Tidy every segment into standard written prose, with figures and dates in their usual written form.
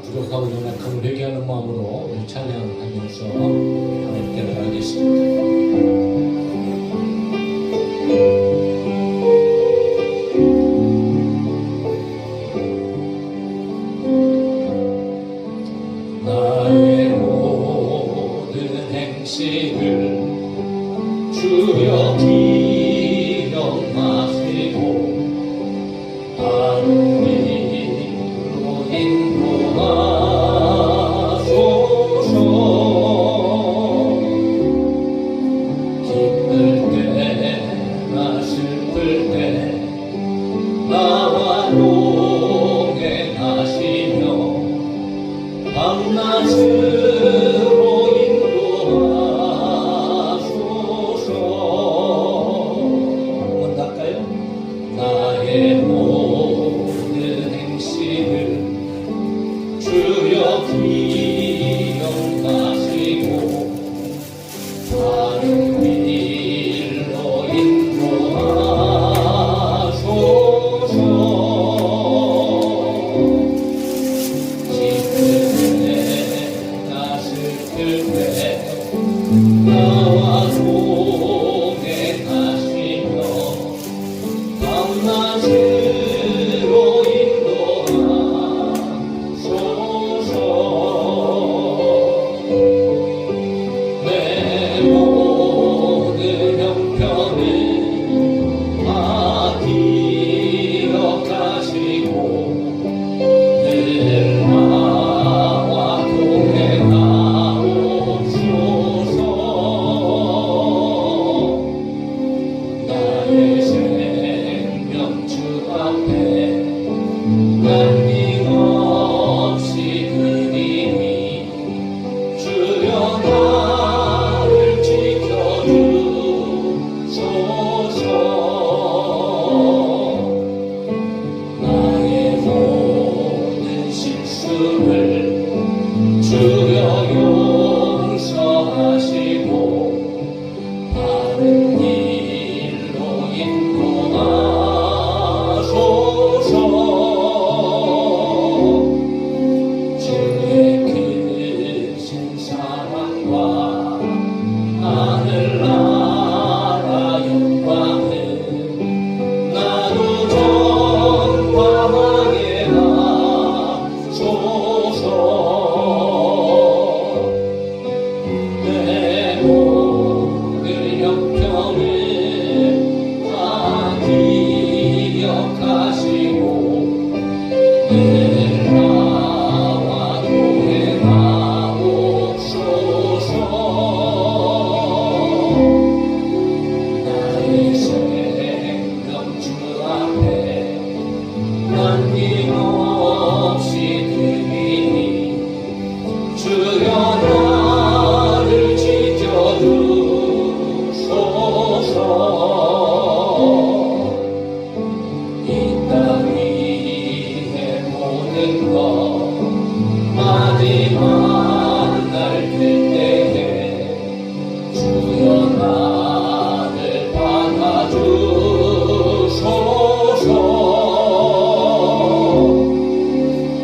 부족하고 연약함을 회개하는 마음으로 우리 찬양하면서 하나님께 나가겠습니다. 나의 모든 행실을 주여 기억하시고 바른 길로 인도하소서. 기쁠 때나 슬플 때 나와 동행하시며 밤낮으로 인도하소서. 한번 할까요? 나의 모든 행실을 주여 기억하시고 바른 길로 인도하소서. 나와 동행하시며 밤낮으로 인도하소서. 내 모든 형편을 다 기억하시고 늘 나와 동행하옵소서. 나의 생명 주 앞에 남김없이 드리니 주여 나를 지켜주소서. 나의 모든 실수를 주여 용서하시고 바른 길로 인도하소서. 주의 크신 사랑과 하늘나라 영광을 나도 전파하게 하소서. 내 모든 형편을 다 기억하시고 늘 나와 동행하옵소서. 나의 생명 주 앞에 남김없이 드리니 주여 나를 지켜주소서. 이 땅 위의 모든 것 마지막 날 될 때에 주여 나를 받아주소서.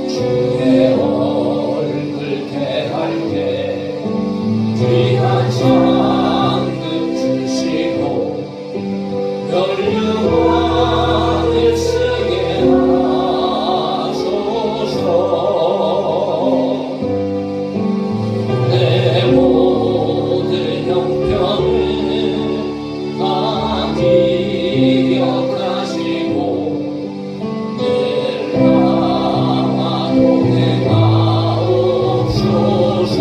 주의 얼굴 대할 때 귀한 상급 주시고 멸류관을 쓰게 하소서. 내 모든 형편을 다 기억하시고 늘 나와 동행하옵소서.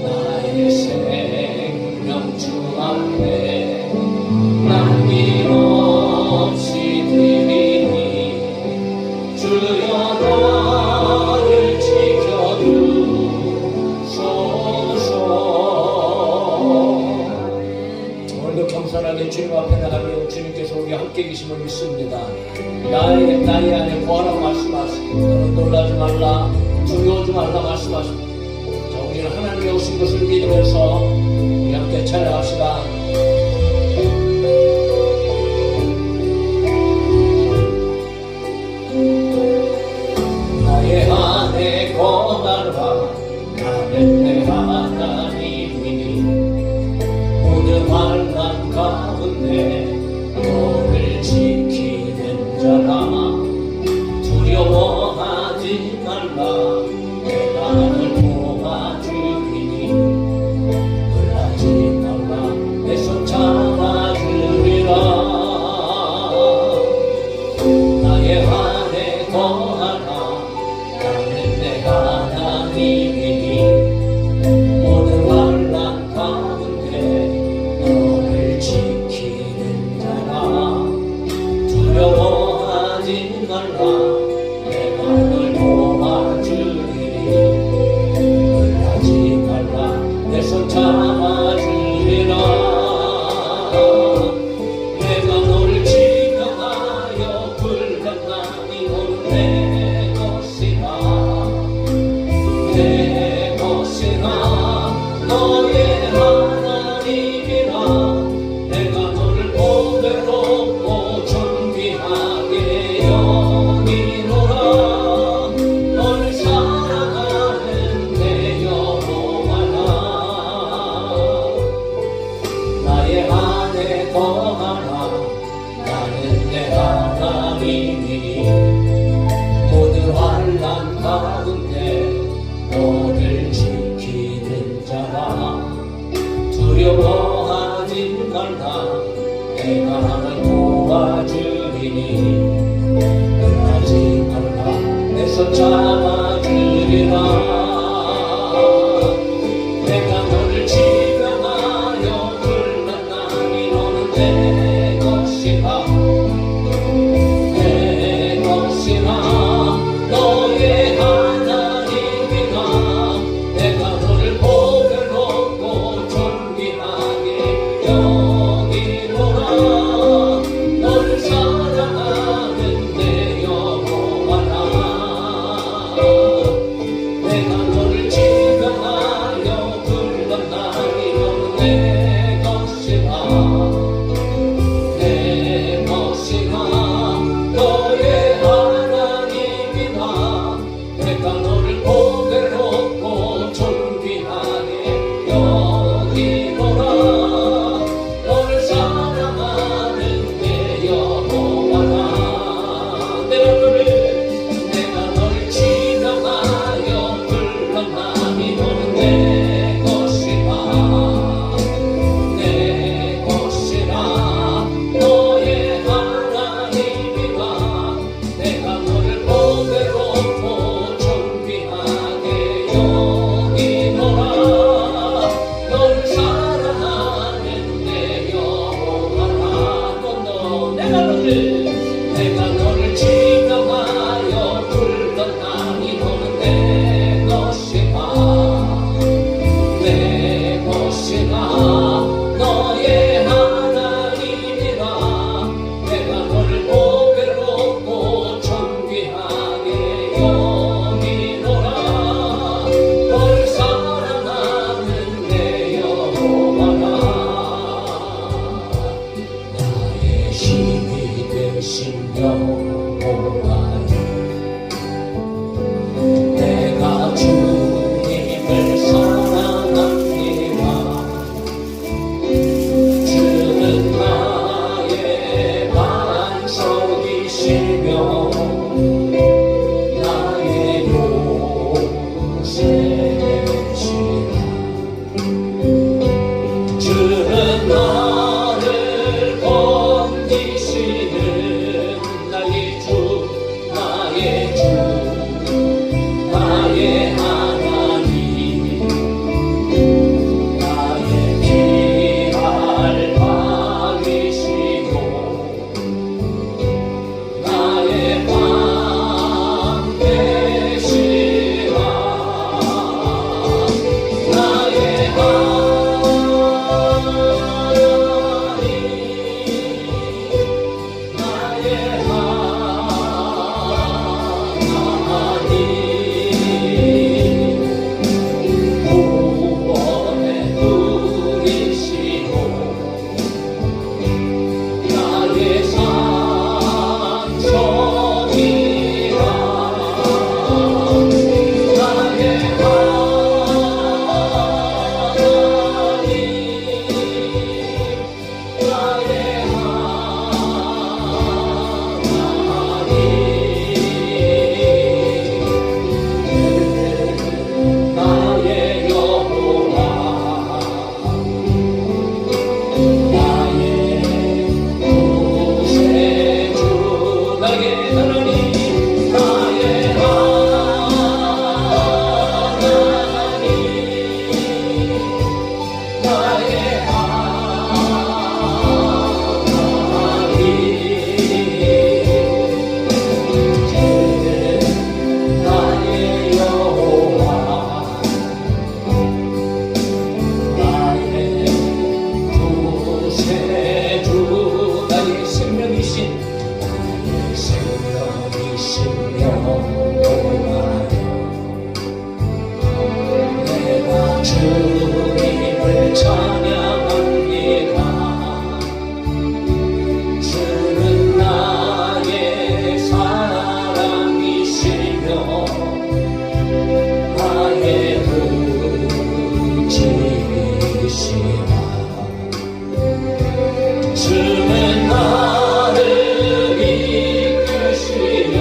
나의 생명 주 앞에 남김없이 드리니 주여 나를 지켜주소서. 오늘도 겸손하게 주님 앞에 나가면 주님께서 우리 함께 계심을 믿습니다. 나의 안에 구하라고 말씀하시고 놀라지 말라 두려워하지 말라 말씀하시고 우리는 하나님의 오신 것을 믿으면서 우리 함께 찬양합시다. 두려워하지 말라. 내가 널 도와주리니 놀라지 말라. 내 손 잡아주리라. 내가 너를 지명하여 불렀나니 너는 내 것이라. 내 것이라. 너의 하나님이라. 내가 너를 보배롭고 존귀하게 여기노라. 너를 사랑하는 내 여호와라. 나의 안에 거하라. 나는 내 하나님이니 모든 환난 가운데 너를 지키는 자라. 두려워하지 말라. 내가 너를 도와주리니 놀라지 말라. 내 손 잡아주리라. 내가 너를 지명하여 불렀나니 너는 내 것이라. 내 것이라. 너의 하나님이라. 내가 너를 보배롭고 존귀하게 여기노라. 너를 사랑하는 내 여호와라. 내가 너를 지명하여 불렀나니 너는 내 것이라. 내 것이라. 너의 하나님이라. 내가 너를 보배롭고 존귀하게 여기노라. 너를 사랑하는 내 여호와라. 내가 너를 지명하여 불렀나니 너는 내 것이라. 내 것이라. 너의 하나님이라. 내가 너를 보배롭고 존귀하게 여기노라. 너를 사랑하는 내 여호와라. 내가 너를 지명하여 불렀나니 너는 내 것이라. 내 것이라. 너의 하나님이라. 내가 너를 보배롭고 존귀하게 여기노라. 너를 사랑하는 내 여호와라. 나의 힘이 되신 여호와여, 내가 주님을 사랑합니다. 주는 나의 반석이시며 나의 요새시라. 주는 나를 건지시는 나의 주, 나의 주, 나의 하나님. 나의 피할 바위시고 나의 여기시며 내가 주님을 찬양합니다. 주는 나의 사랑이시며 나의 의지시라. 주는 나를 이끄시며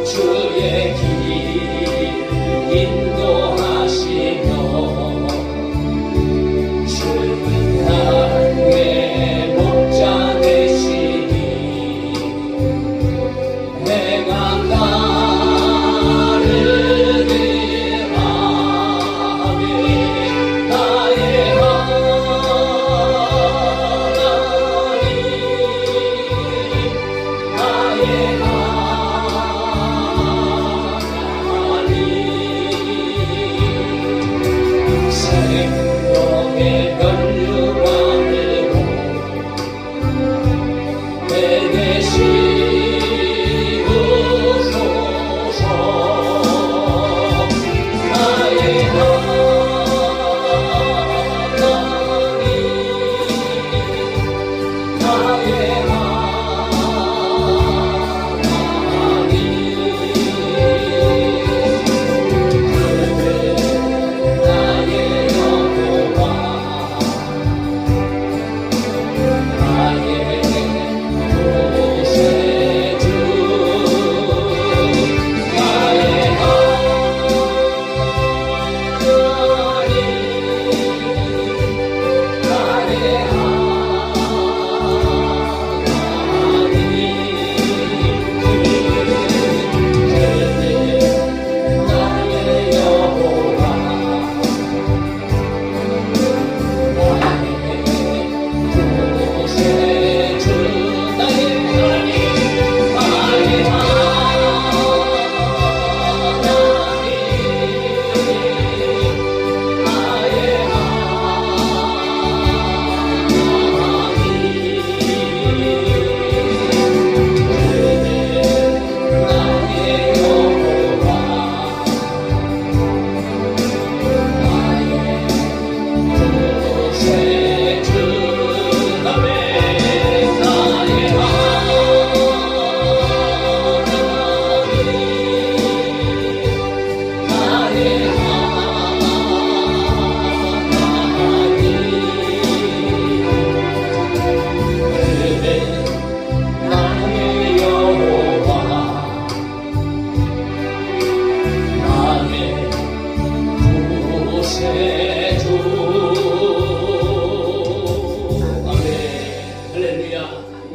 주의 길 인도하시며 주는 나의 목자 되시니 내가 따르리라. 나의 생명의 변류관으로 내게 씌우소서. 나의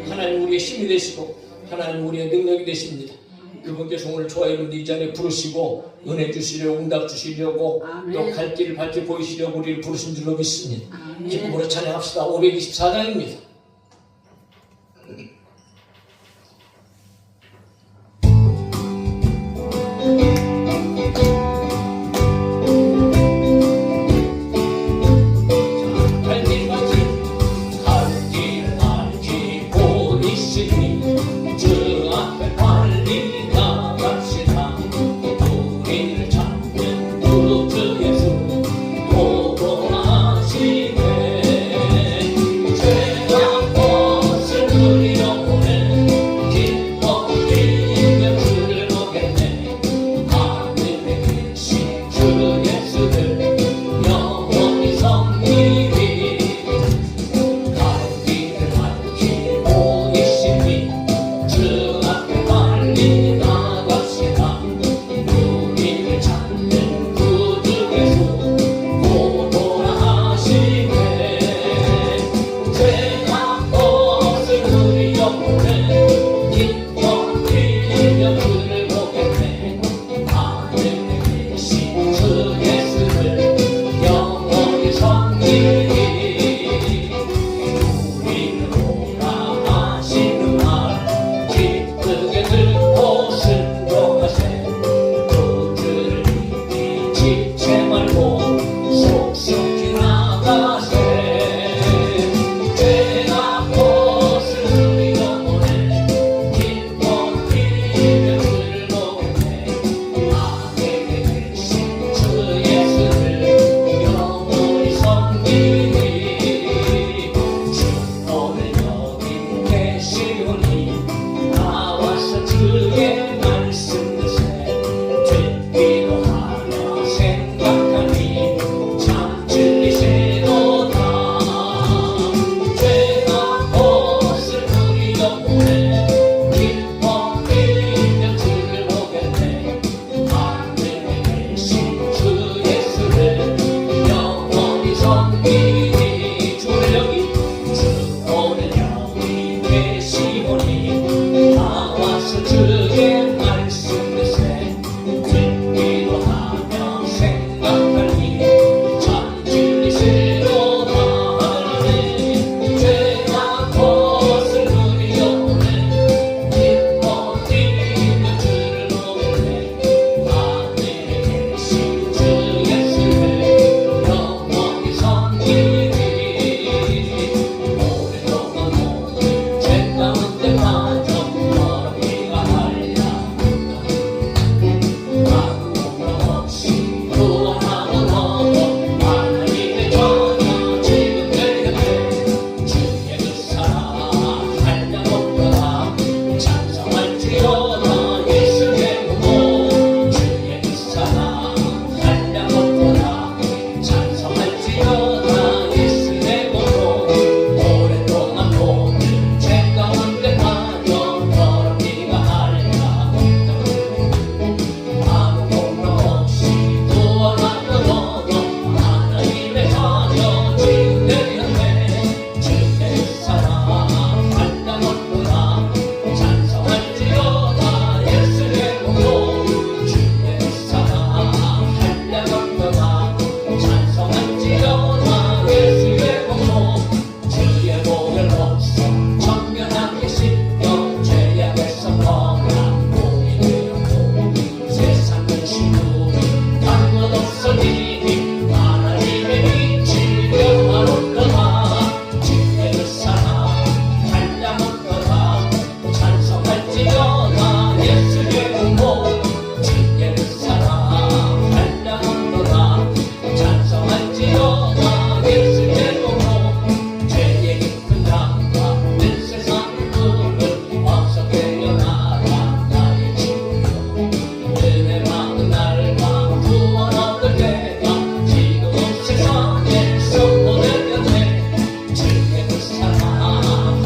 하나님 나의 힘이 되시고 하나님 우리의 능력이 되십니다. 그분께서 오늘 좋아요를 이 자리에 부르시고 은혜 주시려고 응답 주시려고 또 갈 길을 밝히 보이시려고 우리를 부르신 줄로 믿습니다. 기쁨으로 찬양합시다. 524장입니다. Yeah. 계시오니 나와서 주의 말씀 듣세 듣기도 하며 생각하니 참 진리시도다 죄가 벗을 누리려 오네 기뻐 뛰며 주를 보겠네 하늘에 계신 주 예수를 영원히 섬기니 주를 여기 주 오늘 여기 계시오니 나와서 주의 말씀 듣세 듣기도 하며 생각하니 참 진리시도다 하나님 죄가 벗을 누리려 오네 기뻐 뛰며 주를 보겠네 하늘에 계신 주 예수를 영원히 섬기니 오랫동안 모든 죄 가운데 빠져 더럽기가 하랴 아무 없이 구원하고 너도 하나님의 자녀 지금 내 곁에 주의 그 사랑 한량없도다 찬송할지어다 예수의 몸 주의 그 사랑 한량없도다 찬송할지어다 예수의 몸 오랫동안 모든 죄 가운데 빠져 더럽기가 하랴 아무 공로 없이 구원하고 너도 하나님의 자녀 지금 내 곁에 주의 사랑 한량없도다 찬송할지어다 예수의 몸 주의 사랑 한량없도다 찬송할지어다 예수의 몸 주의 복을 벗어 청결하게 씻겨 죄악에서 떠나 몸이 되었고 세상 근심으로 딴 것 없어지니 하나님의 빛이 영화롭도다 주의 그 사랑 한량없도다 찬송할지어다 예수의 몸 주의 그 사랑 한량없도다 찬송할지어다 예수의 몸 죄의 깊은 강과 늘 세상 꿈을 어서 깨어나라 나의 친구 은혜 많은 날과 구원 얻을 때가 지금 세상에서 보내 곁에 주의 그 사랑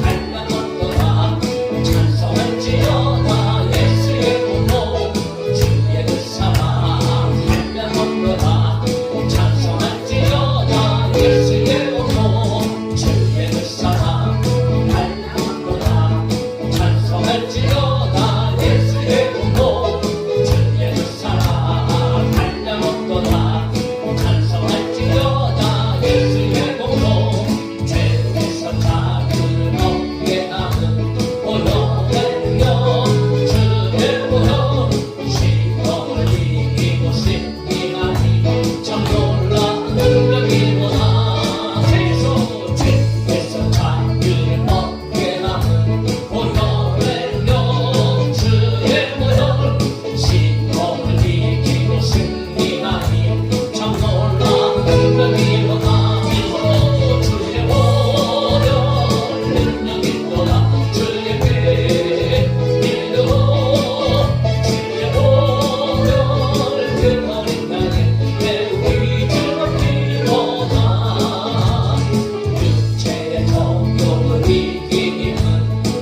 한량없도다 찬송할지어다 예수의 몸 주의 그 사랑 한량없도다 찬송할지어다 예수의 몸 주의 그 사랑 한량없도다 찬송할지어다 예수의 몸 주의 그 사랑 한량없도다 찬송할지어다 예수의 몸 죄에서 자유를 얻게 하는 오염되며 주의 보혈 시험을 이기고 승리하니 참 놀라운 능력이구나 계속 죄에서 자유를 얻게 하는 오염되며 주의 보혈 시험을 이기고 승리하니 참 놀라운 능력이구나 믿어 주의 보혈 능력이구나 주의 배 믿어 주의 보혈 그 어린 나의 매우 귀중한 피로다 육체의 정욕을 이기는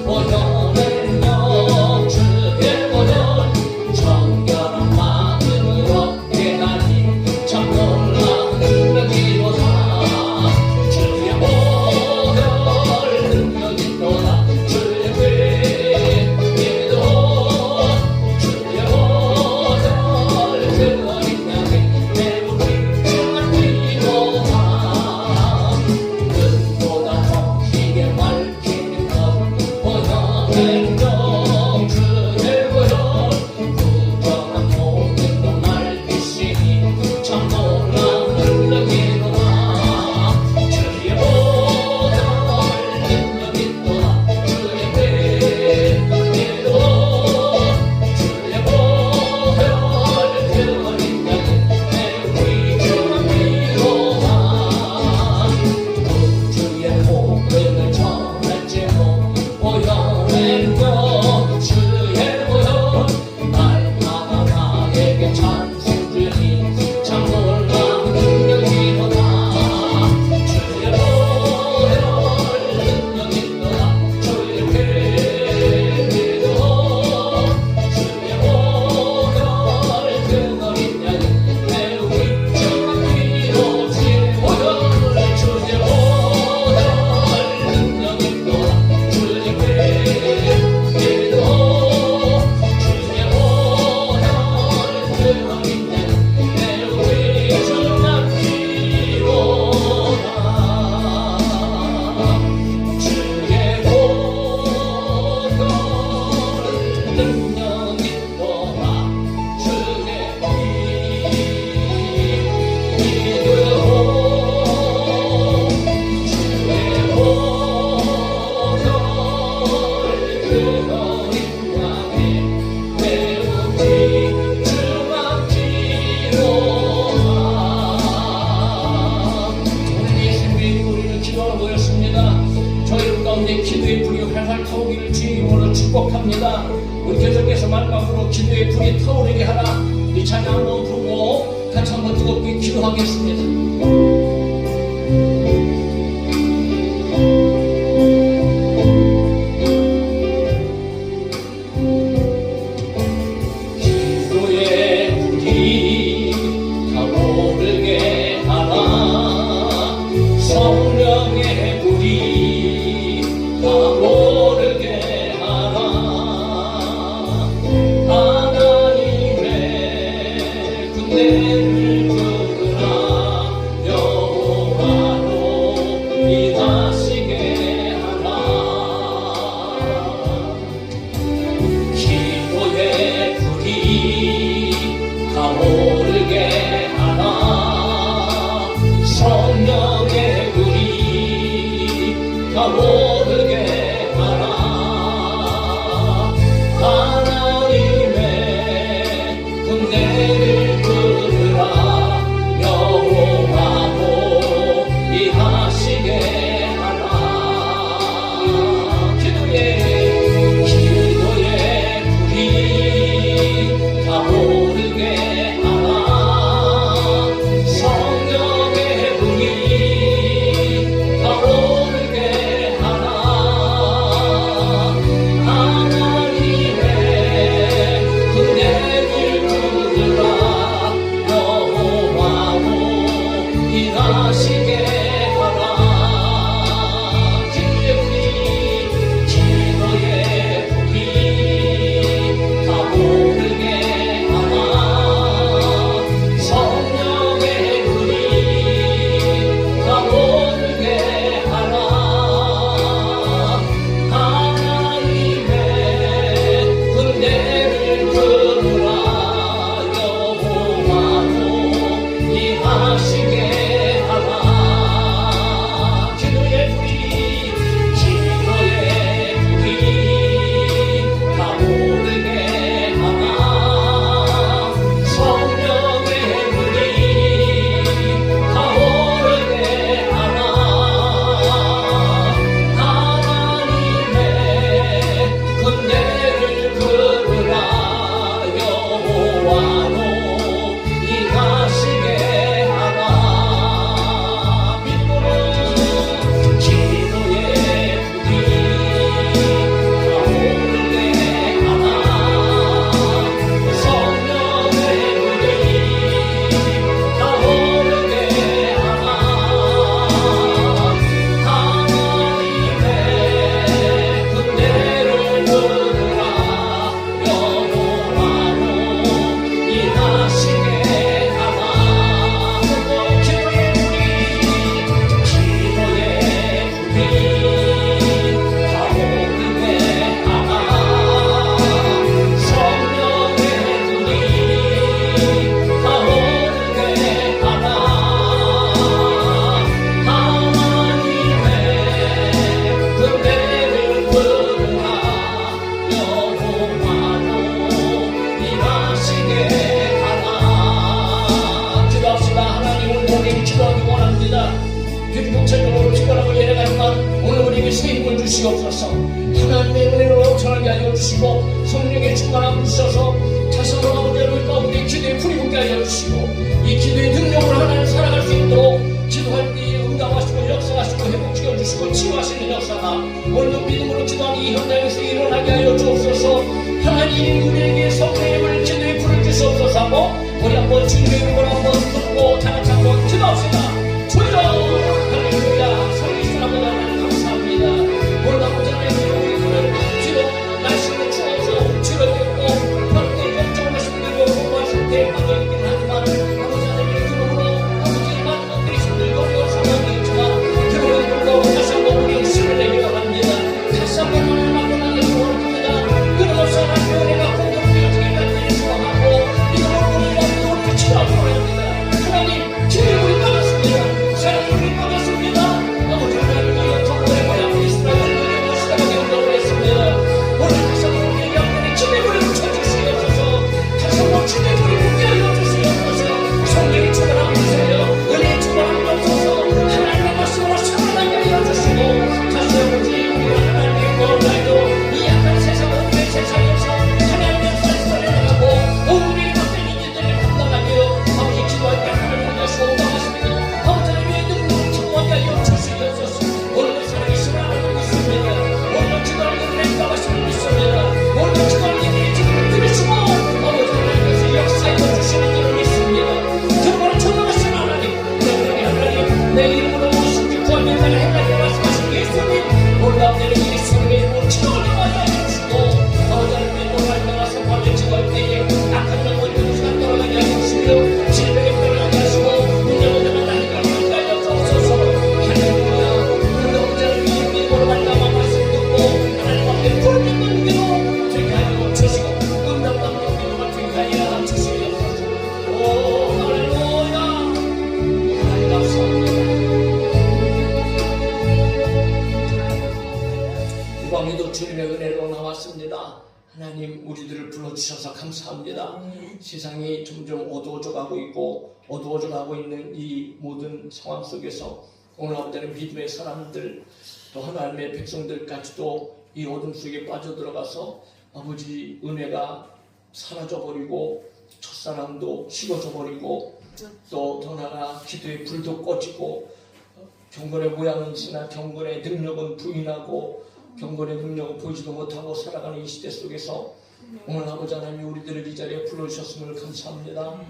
보혈의 영 주의 보혈 정결한 마음을 얻게 하니 참 놀라운 능력이로다 주의 보혈 능력이로다 주의 배 믿어 주의 보혈 그 어린 양의 매우 귀중한 피로다 눈보다 더 크게 밝히는 것 보혈의 영 주의 보혈 부정한 모든 것 날리시니 참 놀라운 능력이로다 주의 보혈 능력이로다 주의 배 믿어 주의 보혈 그 어린 양의 매우 귀중한 피로다 우주의 복음을 전할지모 보혈 기도의 불이 활활 타오기를 주의 이름으로 축복합니다. 우리 계속해서 마지막으로 기도의 불이 타오르게 하라. 이 찬양 한번 부르고 같이 한번 뜨겁게 기도하겠습니다. 주시옵소서. 하나님의 은혜로 넘쳐나게 하여 주시고 성령의 충만함을 주셔서 자신과 아버지의 가운데 기도의 불이 붙게 하여 주시고 이 기도의 능력으로 하나님 살아갈 수 있도록 기도할 때에 응답하시고 역사하시고 회복시켜 주시고 치유하시는 역사가 오늘도 믿음으로 기도하는 이 현장에서 일어나게 하여 주옵소서. 하나님 우리에게 성령의 기도의 불을 주시옵소서 하고 우리 한번 주님의 이름으로 한번 부르고 다같이 한번 기도합시다. 주여 할렐루야. 살리신 아버지 하나님 감사합니다. 오늘 아버지 하나님 우리들은 주로 날씨를 추워서 치료되고 그렇게 걱정하시고 공부하실 때 빠져있긴 하지만 아버지 하나님의 그름으로 아버지의 많은 것들이 힘들고 어려운 상황이 있지만 그러면 불구하고 다시 한번 우리 힘을 내기를 합니다. 다시 한번 하나님 앞에 나가기 원합니다. 그러면서 하나님의 은혜가 공급되어지게 간절히 소원하고 이름으로 우리가 치료하기 원합니다. 하나님 기도의 불이 받았습니다. 왔습니다. 하나님 우리들을 불러주셔서 감사합니다. 세상이 점점 어두워져 가고 있고 어두워져 가고 있는 이 모든 상황 속에서 오늘 아버지는 믿음의 사람들 또 하나님의 백성들까지도 이 어둠 속에 빠져들어가서 아버지 은혜가 사라져버리고 첫사랑도 식어져 버리고 또 더 나아가 기도의 불도 꺼지고 경건의 모양은 있으나 경건의 능력은 부인하고 경건의 능력을 보이지도 못하고 살아가는 이 시대 속에서 오늘 아버지 하나님이 우리들을 이 자리에 불러주셨음을 감사합니다.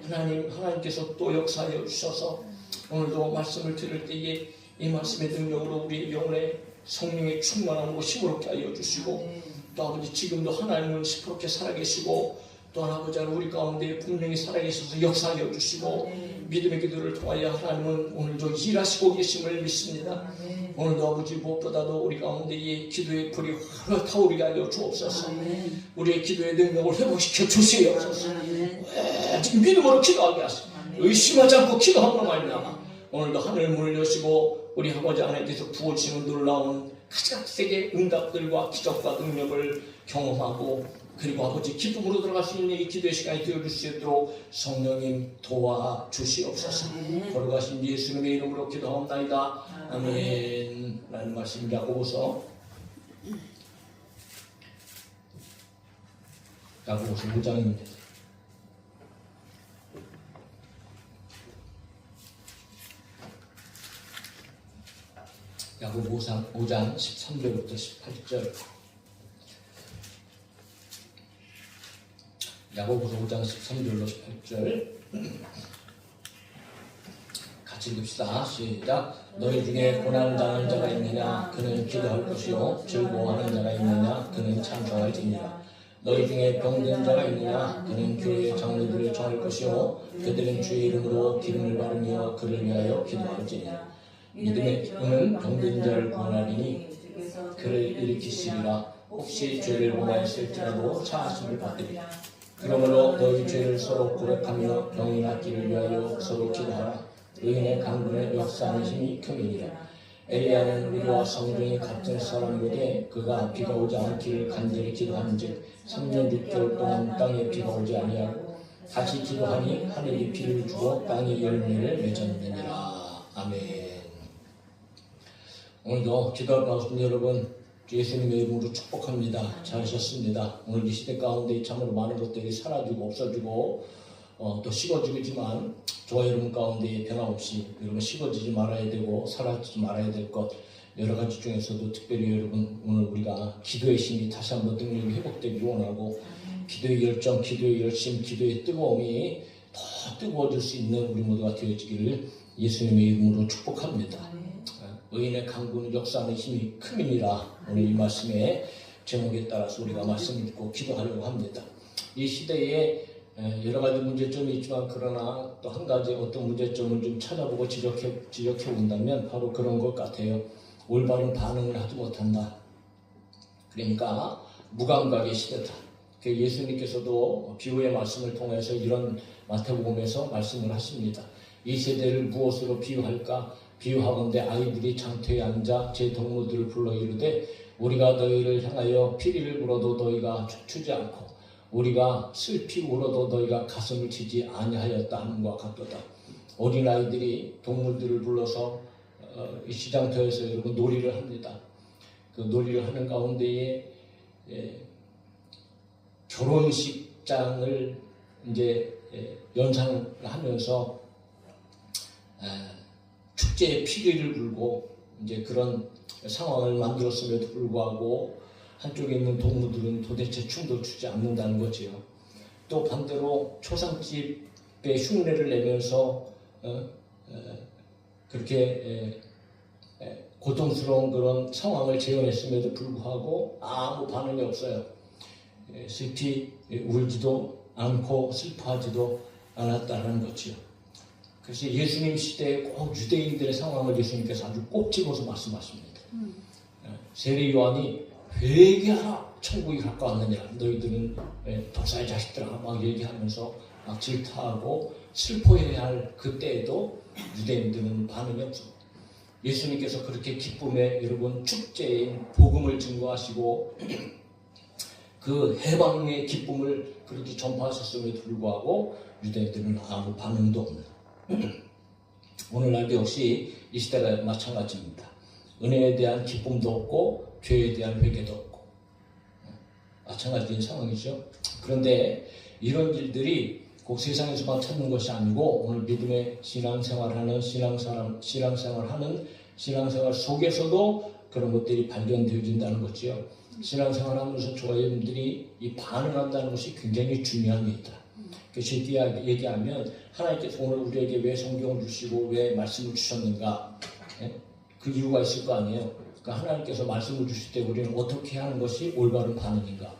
하나님께서 또 역사하여 주셔서 오늘도 말씀을 들을 때에 이 말씀의 능력으로 우리 영혼의 성령의 충만함으로 힘으롭게 하여 주시고 또 아버지 지금도 하나님은 시퍼렇게 살아계시고 또 아버지 하나님 우리 가운데 분명히 살아계셔서 역사하여 주시고 믿음의 기도를 통하여 하나님은 오늘도 일하시고 계심을 믿습니다. 오늘도 아버지 무엇보다도 우리 가운데 이 기도의 불이 활활 타오르게 하여 주옵소서. 우리의 기도의 능력을 회복시켜 주시옵소서. 지금 믿음으로 기도하게 하소서. 의심하지 않고 기도하는 말이나 오늘도 하늘 문을 여시고 우리 아버지 하나님께서 부어지는 놀라운 가지각색의 응답들과 기적과 능력을 경험하고 그리고 아버지 기쁨으로 들어갈 수 있는 이 기도의 시간이 되어줄 수 있도록 성령님 도와주시옵소서. 걸어가신 예수님의 이름으로 기도하옵나이다. 아멘. 라는 말씀 야고보서 5장입니다. 야고보서 5장 13절부터 18절. 야고보서 5장 13절로 18절 같이 읽읍시다. 시작. 너희 중에 고난을 당하는 자가 있느냐 그는 기도할 것이요 즐거워하는 자가 있느냐 그는 찬송할지니라. 너희 중에 병든 자가 있느냐 그는 교회의 장로들을 정할 것이요 그들은 주의 이름으로 기름을 바르며 그를 위하여 기도할지니라. 믿음의 은은 병든 자를 구원하리니 그를 일으키시리라. 혹시 죄를 범하였을지라도 사하심을 받으리라. 그러므로 너희 죄를 서로 고백하며 병이 낫기를 위하여 서로 기도하라. 의인의 강군의 역사하는 힘이 큼이니라. 엘리야는 우리와 성경이 같은 사람이되 그가 비가 오지 않기를 간절히 기도하는즉 3년 6개월 동안 땅에 비가 오지 아니하고 같이 기도하니 하늘이 비를 주고 땅이 열매를 맺었느니라. 아멘. 오늘도 기도할 가운데 여러분 예수님의 이름으로 축복합니다. 잘하셨습니다. 오늘 이 시대 가운데 참으로 많은 것들이 사라지고 없어지고 또 식어지지만 저와 여러분 가운데 변함없이 여러분 식어지지 말아야 되고 사라지지 말아야 될 것 여러 가지 중에서도 특별히 여러분 오늘 우리가 기도의 힘이 다시 한번 능력이 회복되기 원하고 기도의 열정, 기도의 열심, 기도의 뜨거움이 더 뜨거워질 수 있는 우리 모두가 되어지기를 예수님의 이름으로 축복합니다. 의인의 강구는 역사하는 힘이 큼이니라. 오늘 이 말씀의 제목에 따라서 우리가 말씀을 듣고 기도하려고 합니다. 이 시대에 여러 가지 문제점이 있지만 그러나 또 한 가지 어떤 문제점을 좀 찾아보고 지적해 본다면 바로 그런 것 같아요. 올바른 반응을 하지 못한다. 그러니까 무감각의 시대다. 예수님께서도 비유의 말씀을 통해서 이런 마태복음에서 말씀을 하십니다. 이 세대를 무엇으로 비유할까? 비유하건대 아이들이 장터에 앉아 제 동무들을 불러 이르되 우리가 너희를 향하여 피리를 불어도 너희가 춤추지 않고 우리가 슬피 울어도 너희가 가슴을 치지 아니하였다 하는 것 같도다. 어린아이들이 동물들을 불러서 이 시장터에서 여러분 놀이를 합니다. 그 놀이를 하는 가운데에 결혼식장을 이제 연상을 하면서 축제의 피리를 불고 이제 그런 상황을 만들었음에도 불구하고 한쪽에 있는 동무들은 도대체 춤도 추지 않는다는 거지요. 또 반대로 초상집에 흉내를 내면서 그렇게 고통스러운 그런 상황을 재현했음에도 불구하고 아무 반응이 없어요. 슬피 울지도 않고 슬퍼하지도 않았다는 거지요. 그래서 예수님 시대에 꼭 유대인들의 상황을 예수님께서 아주 꼭 집어서 말씀하십니다. 세례 요한이 회개하라 천국이 가까웠느냐 너희들은 독사의 자식들아 막 얘기하면서 막 질타하고 슬퍼해야 할 그때에도 유대인들은 반응이 없습니다. 예수님께서 그렇게 기쁨의 여러분 축제인 복음을 증거하시고 그 해방의 기쁨을 그렇게 전파하셨음에도 불구하고 유대인들은 아무 반응도 없는 오늘날도 역시 이 시대가 마찬가지입니다. 은혜에 대한 기쁨도 없고 죄에 대한 회개도 없고 마찬가지인 상황이죠. 그런데 이런 일들이 꼭 세상에서만 찾는 것이 아니고 오늘 믿음의 신앙생활하는 신앙생활 속에서도 그런 것들이 발견되어진다는 거지요. 신앙생활하면서 저희들이 이 반응한다는 것이 굉장히 중요한 일이다. 쉽게 얘기하면 하나님께서 오늘 우리에게 왜 성경을 주시고 왜 말씀을 주셨는가? 그 이유가 있을 거 아니에요. 그러니까 하나님께서 말씀을 주실 때 우리는 어떻게 하는 것이 올바른 반응인가?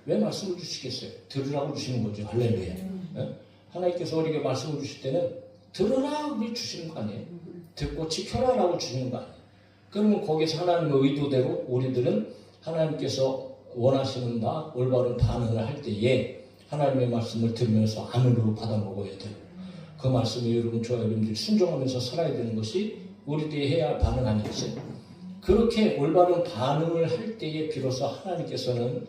왜 말씀을 주시겠어요? 들으라고 주시는 거죠. 할렐루야. 하나님께서 우리에게 말씀을 주실 때는 들으라 우리 주시는 거 아니에요. 듣고 지켜라 라고 주시는 거 아니에요. 그러면 거기서 하나님의 의도대로 우리들은 하나님께서 원하시는 바 올바른 반응을 할 때에 하나님의 말씀을 들으면서 아멘으로 받아 먹어야 돼요. 그 말씀에 여러분 저와 여러분들이 순종하면서 살아야 되는 것이 우리들이 해야 할 반응 아니겠어요? 그렇게 올바른 반응을 할 때에 비로소 하나님께서는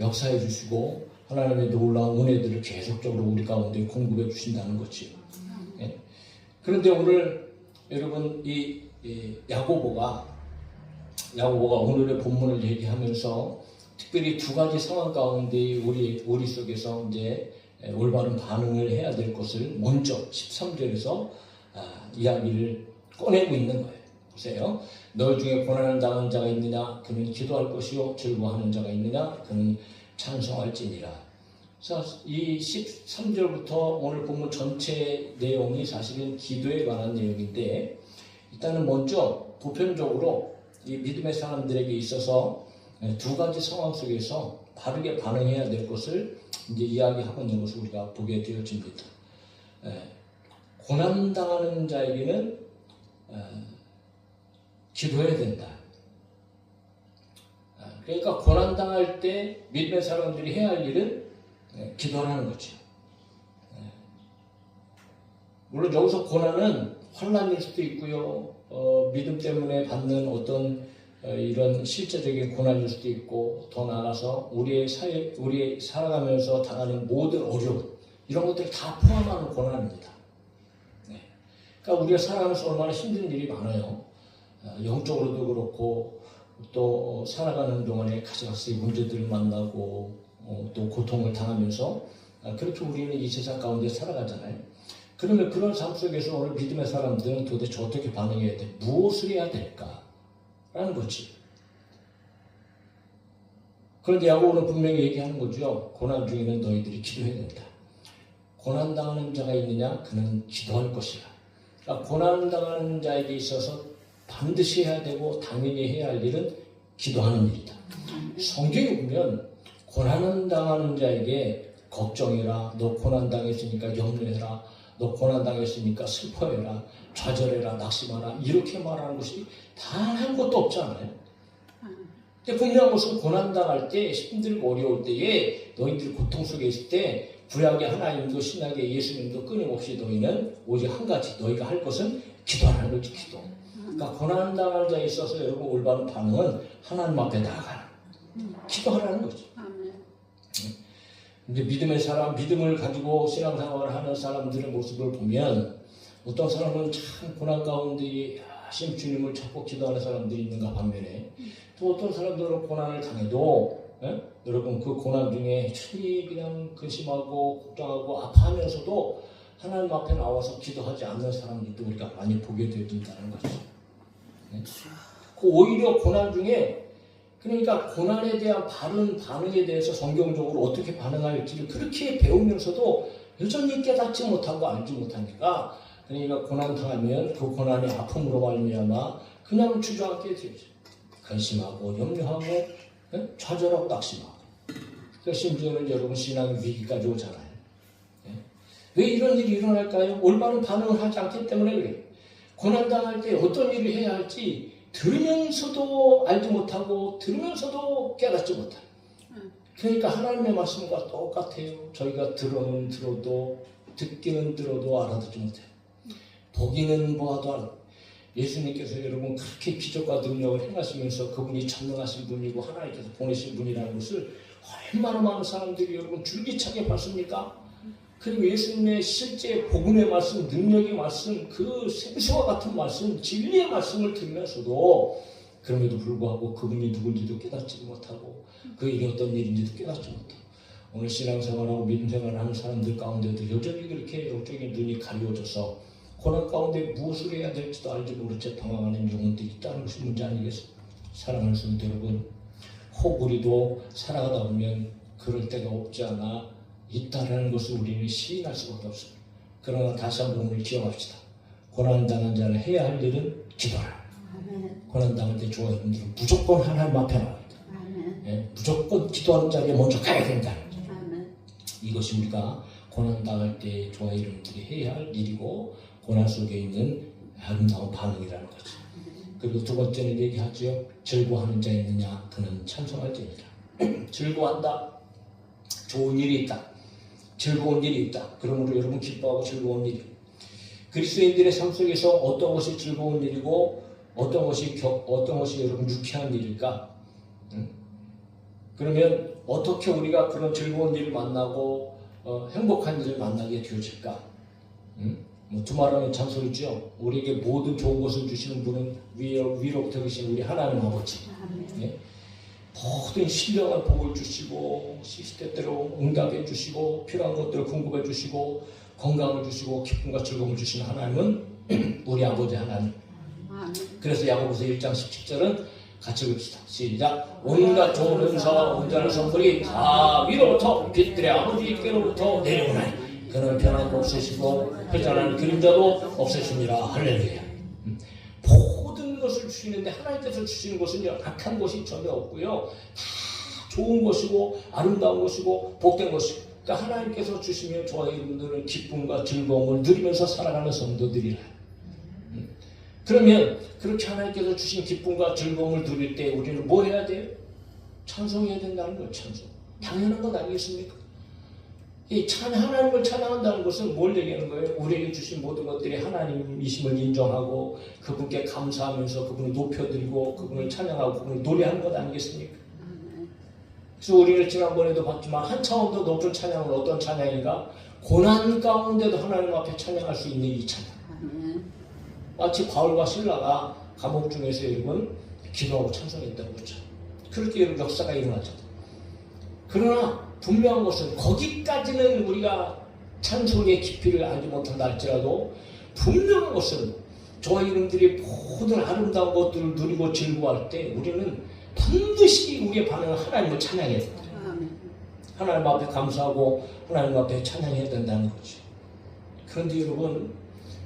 역사해 주시고 하나님의 놀라운 은혜들을 계속적으로 우리 가운데 공급해 주신다는 거지요. 예. 그런데 오늘 여러분 이 야고보가 오늘의 본문을 얘기하면서 특별히 두 가지 상황 가운데 우리 속에서 이제 올바른 반응을 해야 될 것을 먼저 13절에서 이야기를 꺼내고 있는 거예요. 보세요. 너희 중에 고난을 당하는 자가 있느냐? 그는 기도할 것이요. 즐거워하는 자가 있느냐? 그는 찬송할지니라. 이 13절부터 오늘 본문 전체 내용이 사실은 기도에 관한 내용인데 일단은 먼저 보편적으로 이 믿음의 사람들에게 있어서 두 가지 상황 속에서 바르게 반응해야 될 것을 이제 이야기하고 있는 것을 우리가 보게 되어집니다. 고난당하는 자에게는 기도해야 된다. 그러니까 고난당할 때 믿음의 사람들이 해야 할 일은 기도하는 거죠. 물론 여기서 고난은 환난일 수도 있고요. 믿음 때문에 받는 어떤 이런 실제적인 고난일 수도 있고 더 나아가서 우리 살아가면서 당하는 모든 어려움 이런 것들을 다 포함하는 고난입니다. 그러니까 우리가 살아가면서 얼마나 힘든 일이 많아요. 영적으로도 그렇고 또 살아가는 동안에 가져갔을 문제들을 만나고 또 고통을 당하면서 그렇게 우리는 이 세상 가운데 살아가잖아요. 그러면 그런 삶 속에서 오늘 믿음의 사람들은 도대체 어떻게 반응해야 돼? 무엇을 해야 될까? 라는 거지. 그런데 야고보는 분명히 얘기하는 거죠. 고난 중에는 너희들이 기도해야 된다. 고난당하는 자가 있느냐? 그는 기도할 것이라. 그러니까 고난당하는 자에게 있어서 반드시 해야 되고 당연히 해야 할 일은 기도하는 일이다. 성경에 보면 고난당하는 자에게 걱정해라. 너 고난당했으니까 염려해라. 너 고난당했으니까 슬퍼해라. 좌절해라. 낙심하라. 이렇게 말하는 것이 단 한 것도 없잖아요. 근데 분명한 것은 고난당할 때 힘들고 어려울 때에 너희들 고통 속에 있을 때 구약의 하나님도 신약의 예수님도 끊임없이 너희는 오직 한 가지 너희가 할 것은 기도하는 거지. 기도. 그러니까 고난당할 자에 있어서 여러분 올바른 반응은 하나님 앞에 나아가는 기도하라는 거죠. 근데 믿음의 사람, 믿음을 가지고 신앙생활을 하는 사람들의 모습을 보면 어떤 사람은 참 고난 가운데 하신 주님을 찾고 기도하는 사람들이 있는가 반면에 또 어떤 사람들은 고난을 당해도 여러분 그 고난 중에 그냥 근심하고 걱정하고 아파하면서도 하나님 앞에 나와서 기도하지 않는 사람들도 우리가 많이 보게 되어진다는 거죠. 그 오히려 고난 중에 그러니까 고난에 대한 바른 반응에 대해서 성경적으로 어떻게 반응할지를 그렇게 배우면서도 여전히 깨닫지 못하고 알지 못하니까 그러니까 고난 당하면 그 고난의 아픔으로 말미암아 그냥 주저앉게 되죠. 근심하고 염려하고 좌절하고 낙심하고 심지어는 여러분 신앙의 위기까지 오잖아요. 왜 이런 일이 일어날까요? 올바른 반응을 하지 않기 때문에 그래요. 고난당할 때 어떤 일을 해야 할지 들으면서도 알지 못하고 들으면서도 깨닫지 못해요. 그러니까 하나님의 말씀과 똑같아요. 저희가 들어는 들어도 듣기는 들어도 알아듣지 못해요. 보기는 보아도 알아듣고 예수님께서 여러분 그렇게 기적과 능력을 행하시면서 그분이 전능하신 분이고 하나님께서 보내신 분이라는 것을 얼마나 많은 사람들이 여러분 줄기차게 받습니까? 그리고 예수님의 실제 복음의 말씀, 능력의 말씀, 그 생수와 같은 말씀, 진리의 말씀을 들으면서도 그럼에도 불구하고 그분이 누군지도 깨닫지 못하고 그 일이 어떤 일인지도 깨닫지 못하고 오늘 신앙생활하고 믿음생활을 하는 사람들 가운데도 여전히 그렇게 영적인 눈이 가려워져서 고난 가운데 무엇을 해야 될지도 알지 모른 채 방황하는 영혼도 있다는 것이 문제 아니겠습니까? 사랑하는 성도 여러분, 혹 우리도 살아가다 보면 그럴 때가 없지 않아 있다라는 것을 우리는 시인할 수밖에 없습니다. 그러나 다시 한번 오늘 기억합시다. 고난당한 자는 해야 할 일은 기도하라. 고난당할 때 저와 여러분들은 무조건 하나님 앞에 나갑니다. 예, 무조건 기도하는 자리에 먼저 가야 된다는 거죠. 이것이 우리가 고난당할 때 저와 여러분들이 해야 할 일이고 고난 속에 있는 아름다운 반응이라는 거죠. 그리고 두 번째는 얘기하죠. 즐거워하는 자 있느냐? 그는 찬송할 자이다. 즐거워한다. 좋은 일이 있다. 즐거운 일이 있다. 그러므로 여러분 기뻐하고 즐거운 일이. 그리스도인들의 삶 속에서 어떤 것이 즐거운 일이고 어떤 것이 여러분 유쾌한 일일까? 그러면 어떻게 우리가 그런 즐거운 일을 만나고 행복한 일을 만나게 되어질까? 뭐 두말하면 참소리죠. 우리에게 모든 좋은 것을 주시는 분은 위로부터 계신 우리 하나님 아버지. 예? 모든 신령한 복을 주시고 시스템대로 응답해 주시고 필요한 것들을 공급해 주시고 건강을 주시고 기쁨과 즐거움을 주시는 하나님은 우리 아버지 하나님. 그래서 야고보서 1장 17절은 같이 봅시다. 시작. 온갖 좋은 은사와 온전한 선물이 다 위로부터 빛들의 아버지께로부터 내려오나니 그는 변함도 없으시고 회전하는 그림자도 없으십니다. 할렐루야. 모든 것을 주시는데 하나님께서 주시는 것은 악한 것이 전혀 없고요. 다 좋은 것이고 아름다운 것이고 복된 것이고 그러니까 하나님께서 주시면 저와 여러분들은 기쁨과 즐거움을 누리면서 살아가는 성도들이라. 그러면 그렇게 하나님께서 주신 기쁨과 즐거움을 누릴 때 우리는 뭐 해야 돼요? 찬송해야 된다는 거예요. 찬송. 당연한 건 아니겠습니까? 하나님을 찬양한다는 것은 뭘 얘기하는 거예요? 우리에게 주신 모든 것들이 하나님이심을 인정하고 그분께 감사하면서 그분을 높여드리고 그분을 찬양하고 그분을 노래하는 것 아니겠습니까? 그래서 우리는 지난번에도 봤지만 한 차원 더 높은 찬양은 어떤 찬양인가? 고난 가운데도 하나님 앞에 찬양할 수 있는 이 찬양. 마치 바울과 신라가 감옥 중에서 여러분 기도하고 찬송했다는 거죠. 그렇게 여러분 역사가 일어나죠. 그러나 분명한 것은 거기까지는 우리가 찬송의 깊이를 알지 못한다 할지라도 분명한 것은 저와 여러분들이 모든 아름다운 것들을 누리고 즐거워할 때 우리는 반드시 우리의 반응은 하나님을 찬양해야 된다. 하나님 앞에 감사하고 하나님 앞에 찬양해야 된다는 거죠. 그런데 여러분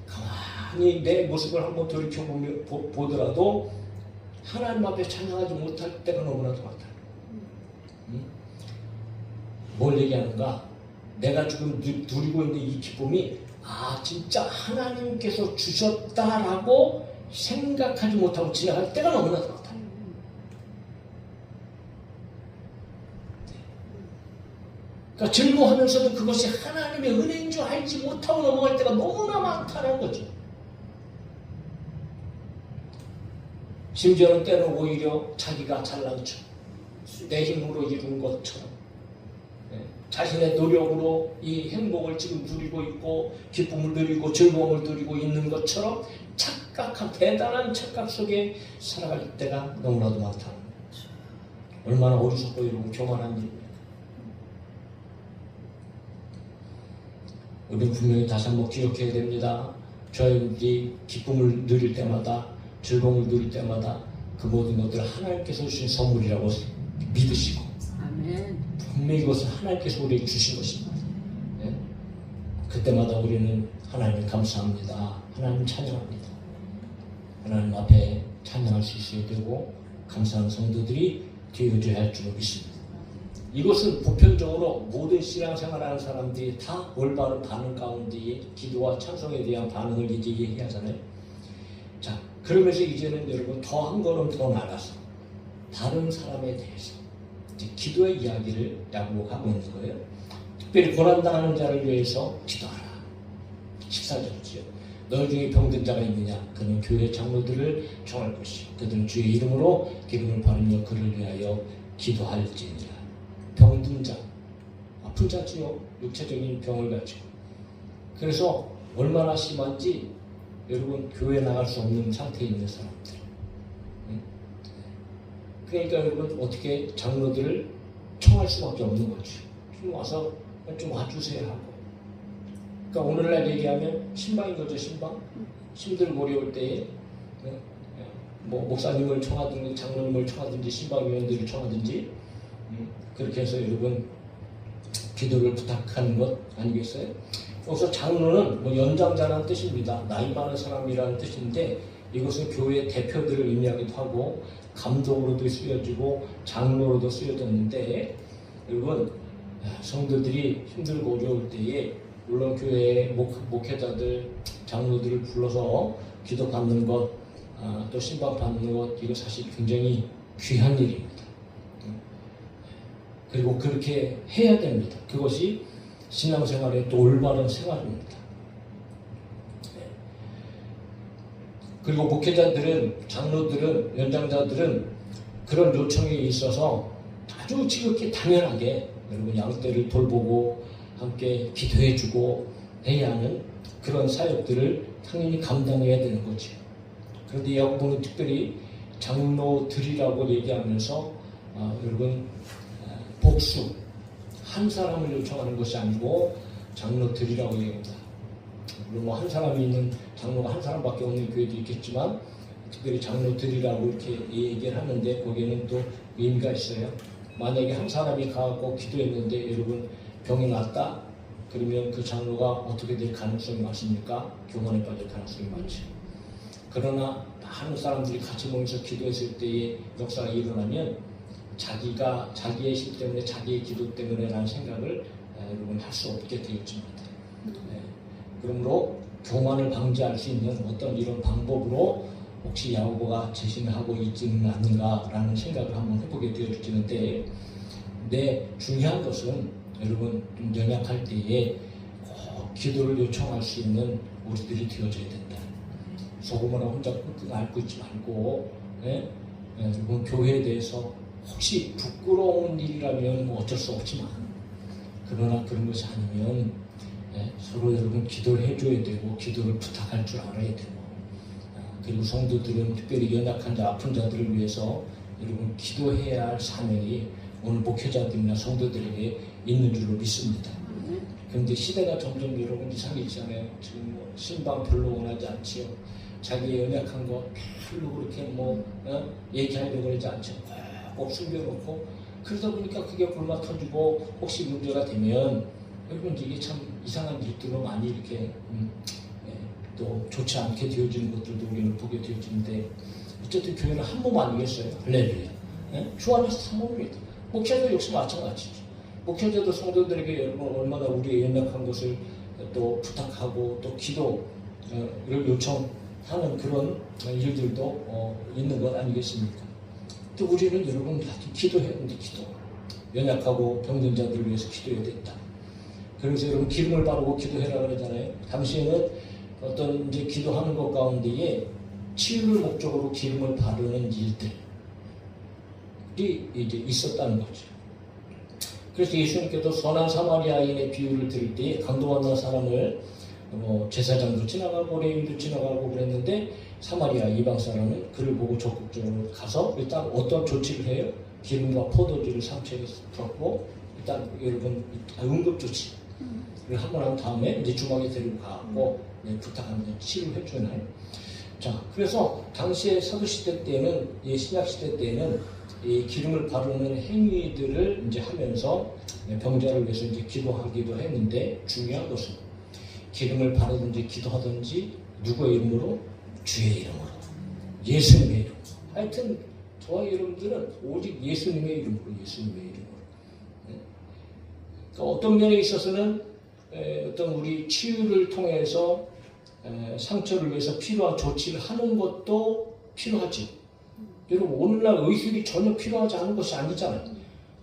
가만히 내 모습을 한번 돌이켜보더라도 하나님 앞에 찬양하지 못할 때가 너무나도 많다. 뭘 얘기하는가? 내가 지금 누리고 있는 이 기쁨이 진짜 하나님께서 주셨다라고 생각하지 못하고 지나갈 때가 너무나도 많다. 그러니까 즐거워하면서도 그것이 하나님의 은혜인 줄 알지 못하고 넘어갈 때가 너무나 많다는 거죠. 심지어는 때는 오히려 자기가 잘난 척, 내 힘으로 이룬 것처럼 자신의 노력으로 이 행복을 지금 누리고 있고 기쁨을 누리고 즐거움을 누리고 있는 것처럼 착각한 대단한 착각 속에 살아갈 때가 너무나도 많다는 거죠. 얼마나 어리석고 이러고 교만한 일입니까? 우리는 분명히 다시 한번 기억해야 됩니다. 저희들이 기쁨을 누릴 때마다 즐거움을 누릴 때마다 그 모든 것들을 하나님께서 주신 선물이라고 믿으시고 분명히 이것은 하나님께서 우리에게 주신 것입니다. 네? 그때마다 우리는 하나님을 감사합니다. 하나님 찬양합니다. 하나님 앞에 찬양할 수 있어야 되고 감사하는 성도들이 되어줘야 할 줄로 믿습니다. 이것은 보편적으로 모든 신앙생활하는 사람들이 다 올바른 반응 가운데 기도와 찬송에 대한 반응을 이제 얘기하잖아요. 자, 그러면서 이제는 여러분 더 한 걸음 더 나가서 다른 사람에 대해서 기도의 이야기를 약속하고 있는 거예요. 특별히 고난당하는 자를 위해서 기도하라. 14절이죠. 너희 중에 병든 자가 있느냐? 그는 교회 장로들을 청할 것이요 그들은 주의 이름으로 기름을 바르며 그를 위하여 기도할지니라. 병든 아픈 자지요. 육체적인 병을 가지고. 그래서 얼마나 심한지 여러분 교회 나갈 수 없는 상태에 있는 사람들. 그러니까 여러분 어떻게 장로들을 청할 수밖에 없는 거죠. 좀 와서 좀 와주세요 하고. 그러니까 오늘날 얘기하면 신방인 거죠. 신방. 힘들고 어려울 때에 뭐 목사님을 청하든지 장로님을 청하든지 신방위원들을 청하든지 그렇게 해서 여러분 기도를 부탁하는 것 아니겠어요? 그래서 장로는 뭐 연장자라는 뜻입니다. 나이 많은 사람이라는 뜻인데 이것은 교회 대표들을 의미하기도 하고 감독으로도 쓰여지고 장로로도 쓰여졌는데 여러분 성도들이 힘들고 어려울 때에 물론 교회의 목회자들 장로들을 불러서 기도 받는 것 또 신방 받는 것 이거 사실 굉장히 귀한 일입니다. 그리고 그렇게 해야 됩니다. 그것이 신앙생활의 또 올바른 생활입니다. 그리고 목회자들은 장로들은 연장자들은 그런 요청에 있어서 아주 지극히 당연하게 여러분 양떼를 돌보고 함께 기도해주고 해야 하는 그런 사역들을 당연히 감당해야 되는 거죠. 그런데 야고보는 특별히 장로들이라고 얘기하면서 여러분 복수 한 사람을 요청하는 것이 아니고 장로들이라고 얘기합니다. 물론 뭐 한 사람이 있는 장로가 한 사람밖에 없는 교회도 있겠지만 특별히 장로들이라고 이렇게 얘기를 하는데 거기에는 또 의미가 있어요. 만약에 한 사람이 가고 기도했는데 여러분 병이 났다 그러면 그 장로가 어떻게 될 가능성이 많습니까? 교만에 빠질 가능성이 많죠. 그러나 많은 사람들이 같이 모여서 기도했을 때의 역사가 일어나면 자기가 자기의 실 때문에 자기의 기도 때문에라는 생각을 여러분 할 수 없게 되었습니다. 그러므로 교만을 방지할 수 있는 어떤 이런 방법으로 혹시 야고보가 제시를 하고 있지는 않는가라는 생각을 한번 해보게 되어지는데 중요한 것은 여러분 좀 연약할 때에 꼭 기도를 요청할 수 있는 우리들이 되어져야 된다. 소금을 혼자 끙끙 앓고 있지 말고 여러분 교회에 대해서 혹시 부끄러운 일이라면 뭐 어쩔 수 없지만 그러나 그런 것이 아니면 서로 여러분 기도를 해줘야 되고 기도를 부탁할 줄 알아야 되고 그리고 성도들은 특별히 연약한 자 아픈 자들을 위해서 여러분 기도해야 할 사명이 오늘 목회자들이나 성도들에게 있는 줄로 믿습니다. 그런데 시대가 점점 여러분 이상해지잖아요. 지금 뭐 신방 별로 원하지 않지요. 자기의 연약한 거 별로 그렇게 얘기하려고 그러지 않죠. 꼭 숨겨놓고 그러다 보니까 그게 불만 터지고 혹시 문제가 되면 여러분 이게 참 이상한 일들로 많이 이렇게 또 좋지 않게 되어지는 것들도 우리는 보게 되어지는데 어쨌든 교회는 한 몸 아니겠어요? 할렐루야. 주 안에서 한 몸입니다. 목회자도 역시 마찬가지죠. 목회자도 성도들에게 여러분 얼마나 우리의 연약한 것을 또 부탁하고 또 기도를 요청하는 그런 일들도 있는 것 아니겠습니까? 또 우리는 여러분 기도해야 되는데 기도. 연약하고 병든 자들을 위해서 기도해야 된다. 그래서 여러분 기름을 바르고 기도해라 그러잖아요. 당시에는 어떤 이제 기도하는 것 가운데에 치유를 목적으로 기름을 바르는 일들이 이제 있었다는 거죠. 그래서 예수님께서 선한 사마리아인의 비유를 들을 때 강도 만난 사람을 제사장도 지나가고 레위인도 지나가고 그랬는데 사마리아 이방 사람은 그를 보고 적극적으로 가서 일단 어떤 조치를 해요? 기름과 포도주를 상처에 부었고 일단 여러분 응급조치를 하고 난 다음에 이제 주막에 데리고 가고 부탁하면 치료해 주나요? 자, 그래서 당시에 사도시대 때는 신약시대 때는 이 기름을 바르는 행위들을 이제 하면서 병자를 위해서 이제 기도하기도 했는데 중요한 것은 기름을 바르든지 기도하든지 누구의 이름으로? 주의 이름으로, 예수님의 이름. 하여튼 저와 여러분들은 오직 예수님의 이름으로, 예수님의 이름으로. 그러니까 어떤 면에 있어서는 어떤 우리 치유를 통해서 상처를 위해서 필요한 조치를 하는 것도 필요하지. 여러분 오늘날 의술이 전혀 필요하지 않은 것이 아니잖아요.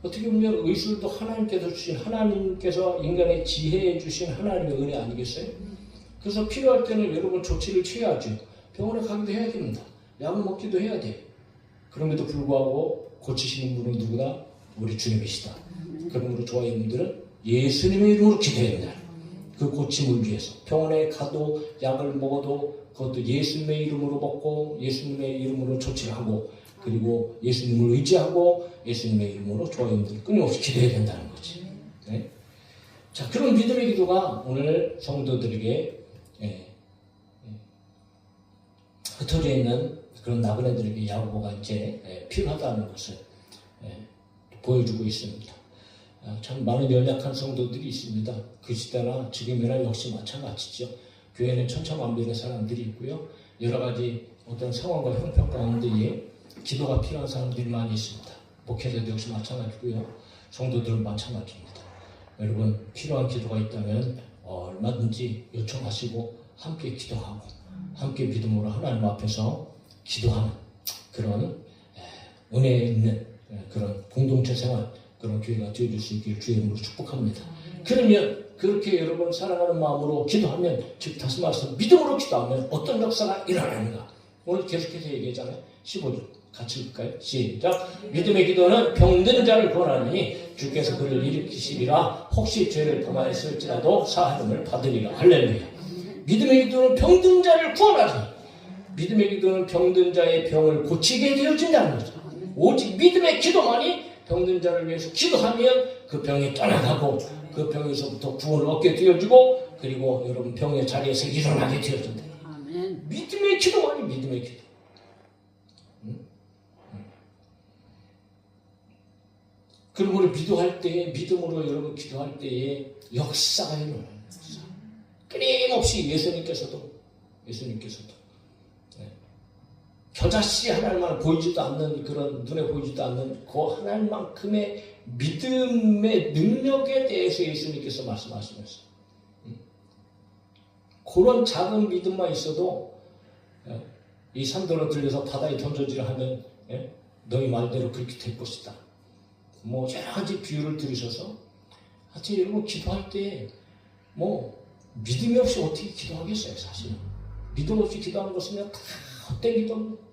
어떻게 보면 의술도 하나님께서 주신, 하나님께서 인간의 지혜에 주신 하나님의 은혜 아니겠어요? 그래서 필요할 때는 여러분 조치를 취해야죠. 병원에 가기도 해야 됩니다. 약을 먹기도 해야 돼. 그럼에도 불구하고 고치시는 분은 누구다? 우리 주님이시다. 그러므로 저와 여러분들은 예수님의 이름으로 기도해야 된다. 그 고침을 위해서 병원에 가도 약을 먹어도 그것도 예수님의 이름으로 먹고 예수님의 이름으로 조치를 하고 그리고 예수님을 의지하고 예수님의 이름으로 저와 여러분들 끊임없이 기도해야 된다는 거지. 네? 자, 그런 믿음의 기도가 오늘 성도들에게 흩어져 있는 그런 나그네들에게 야고보가 이제 필요하다는 것을 보여주고 있습니다. 참 많은 연약한 성도들이 있습니다. 그 시대나 지금이나 역시 마찬가지죠. 교회는 천차만별의 사람들이 있고요. 여러 가지 어떤 상황과 형편 가운데에 기도가 필요한 사람들이 많이 있습니다. 목회자도 역시 마찬가지고요. 성도들은 마찬가지입니다. 여러분 필요한 기도가 있다면 얼마든지 요청하시고 함께 기도하고 함께 믿음으로 하나님 앞에서 기도하는 그런 은혜 있는 그런 공동체 생활 그런 교회가 되어줄 수 있기를 주의 이름으로 축복합니다. 그러면 그렇게 여러분 사랑하는 마음으로 기도하면 즉 다시 말해서 믿음으로 기도하면 어떤 역사가 일어나는가 오늘 계속해서 얘기하잖아요. 15절 같이 읽을까요? 시작. 믿음의 기도는 병든 자를 구원하니 주께서 그를 일으키시리라. 혹시 죄를 범하였을지라도 사함을 받으리라. 할렐루야. 믿음의 기도는 병든 자를 구원하니 믿음의 기도는 병든 자의 병을 고치게 되어진다는 거죠. 오직 믿음의 기도만이 병든 자를 위해서 기도하면 그 병이 떠나가고 그 병에서부터 구원을 얻게 되어지고 그리고 여러분 병의 자리에서 일어나게 되어진다. 아멘. 믿음의 기도만이 믿음의 기도. 그리고 우리 기도할 때에 믿음으로 여러분 기도할 때에 역사가 일어나요. 끊임없이 예수님께서도 겨자씨 하나님만 보이지도 않는 그런 눈에 보이지도 않는 그 하나님만큼의 믿음의 능력에 대해서 예수님께서 말씀하시면서 그런 작은 믿음만 있어도 이 산도로 들려서 바다에 던져지라 하면 너희 말대로 그렇게 될 것이다. 뭐 여러 가지 비유를 들으셔서 하여튼 여러분 기도할 때 뭐 믿음이 없이 어떻게 기도하겠어요. 사실 믿음 없이 기도하는 것은 다 헛된 기도입니다.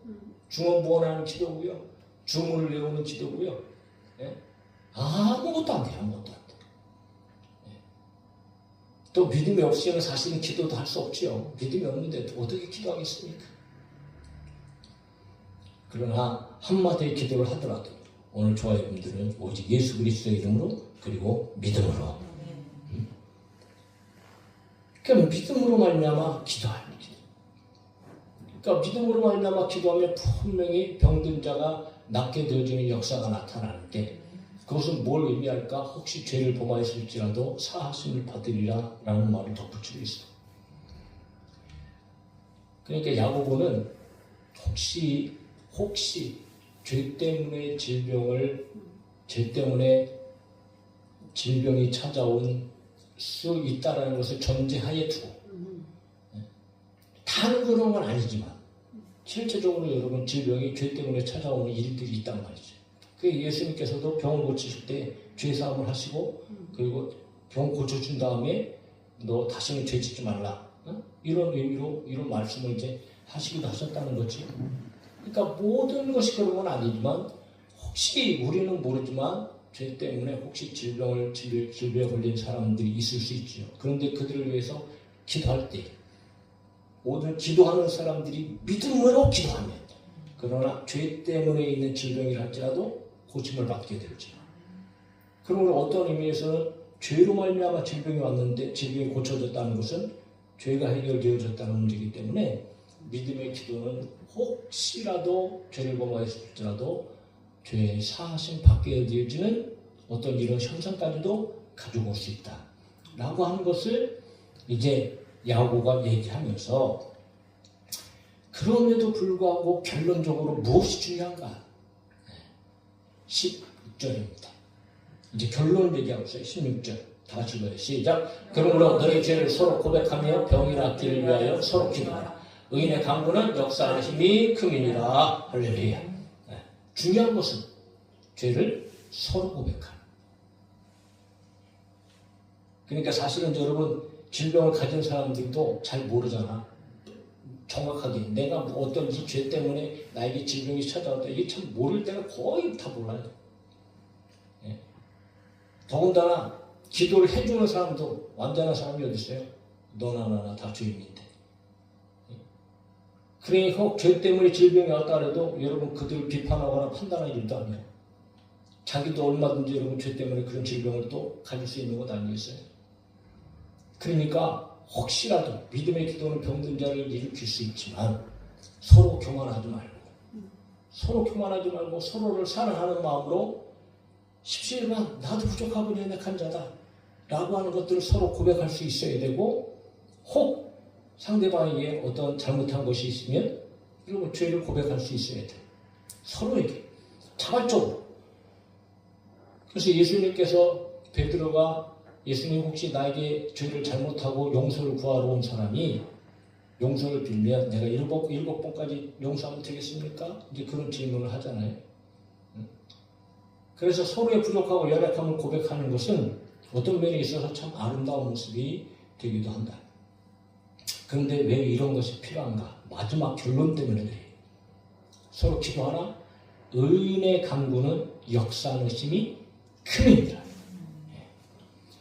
중언부언하는 기도고요. 주문을 외우는 기도고요. 아무것도 안 돼요. 아무것도 안 돼요. 또 믿음이 없이는 사실은 기도도 할 수 없지요. 믿음이 없는데 어떻게 기도하겠습니까? 그러나 한마디의 기도를 하더라도 오늘 저와 여러분들은 오직 예수 그리스도의 이름으로 그리고 믿음으로 그러니까 믿음으로 말미암아 기도합니다. 그러니까 믿음으로 말미암아 기도하면 분명히 병든 자가 낫게 되어지는 역사가 나타나는데 그것은 뭘 의미할까? 혹시 죄를 범하였을지라도 사하심을 받으리라 라는 말을 덧붙이고 있어요. 그러니까 야고보는 혹시 죄 때문에 질병이 찾아온 수 있다라는 것을 전제하에 두고 다른 그런 건 아니지만 실제적으로 여러분 질병이 죄 때문에 찾아오는 일들이 있단 말이죠. 그 예수님께서도 병을 고치실 때 죄사함을 하시고 그리고 병 고쳐준 다음에 너 다시는 죄 짓지 말라 이런 의미로 이런 말씀을 이제 하시기도 하셨다는 거지. 그러니까 모든 것이 그런 건 아니지만 혹시 우리는 모르지만 죄 때문에 혹시 질병에 걸린 사람들이 있을 수 있죠. 그런데 그들을 위해서 기도할 때 모든 기도하는 사람들이 믿음으로 기도하면 그러나 죄 때문에 있는 질병이라 할지라도 고침을 받게 되죠. 그러므로 어떤 의미에서는 죄로 말미암아 질병이 왔는데 질병이 고쳐졌다는 것은 죄가 해결되어졌다는 문제이기 때문에 믿음의 기도는 혹시라도 죄를 범하였을지라도 죄의 사하심 받게 되어지는 어떤 이런 현상까지도 가지고 올 수 있다 라고 하는 것을 이제 야고보가 얘기하면서 그럼에도 불구하고 결론적으로 무엇이 중요한가? 16절입니다. 이제 결론을 얘기하고 있어요. 16절 다 같이 읽어요. 시작. 그러므로 너희 죄를 서로 고백하며 병이 낫기를 위하여 서로 기도하라. 의인의 강구는 역사하는 힘이 크니라. 할렐루야. 중요한 것은 죄를 서로 고백하는. 그러니까 사실은 여러분 질병을 가진 사람들도 잘 모르잖아. 정확하게 내가 뭐 어떤 이 죄 때문에 나에게 질병이 찾아왔다. 이게 참 모를 때가 거의 다 몰라요. 더군다나 기도를 해주는 사람도 완전한 사람이 어디 있어요? 너나 나나 다 죄인인데. 그러니 혹 죄 때문에 질병이 왔다 해도 여러분 그들을 비판하거나 판단할 일도 아니에요. 자기도 얼마든지 여러분 죄 때문에 그런 질병을 또 가질 수 있는 것 아니겠어요? 그러니까 혹시라도 믿음의 기도는 병든 자를 일으킬 수 있지만 서로 교만하지 말고 서로를 사랑하는 마음으로 십시일반 나도 부족하고 연약한 자다 라고 하는 것들을 서로 고백할 수 있어야 되고, 혹 상대방에게 어떤 잘못한 것이 있으면 여러분 죄를 고백할 수 있어야 돼요. 서로에게 자발적으로. 그래서 예수님께서 베드로가 예수님 혹시 나에게 죄를 잘못하고 용서를 구하러 온 사람이 용서를 빌면 내가 일곱 번까지 용서하면 되겠습니까? 이제 그런 질문을 하잖아요. 그래서 서로의 부족하고 연약함을 고백하는 것은 어떤 면에 있어서 참 아름다운 모습이 되기도 한다. 그런데 왜 이런 것이 필요한가? 마지막 결론 때문에 그래요. 서로 기도하나? 의인의 간구는 역사하는 힘이 큼이니라.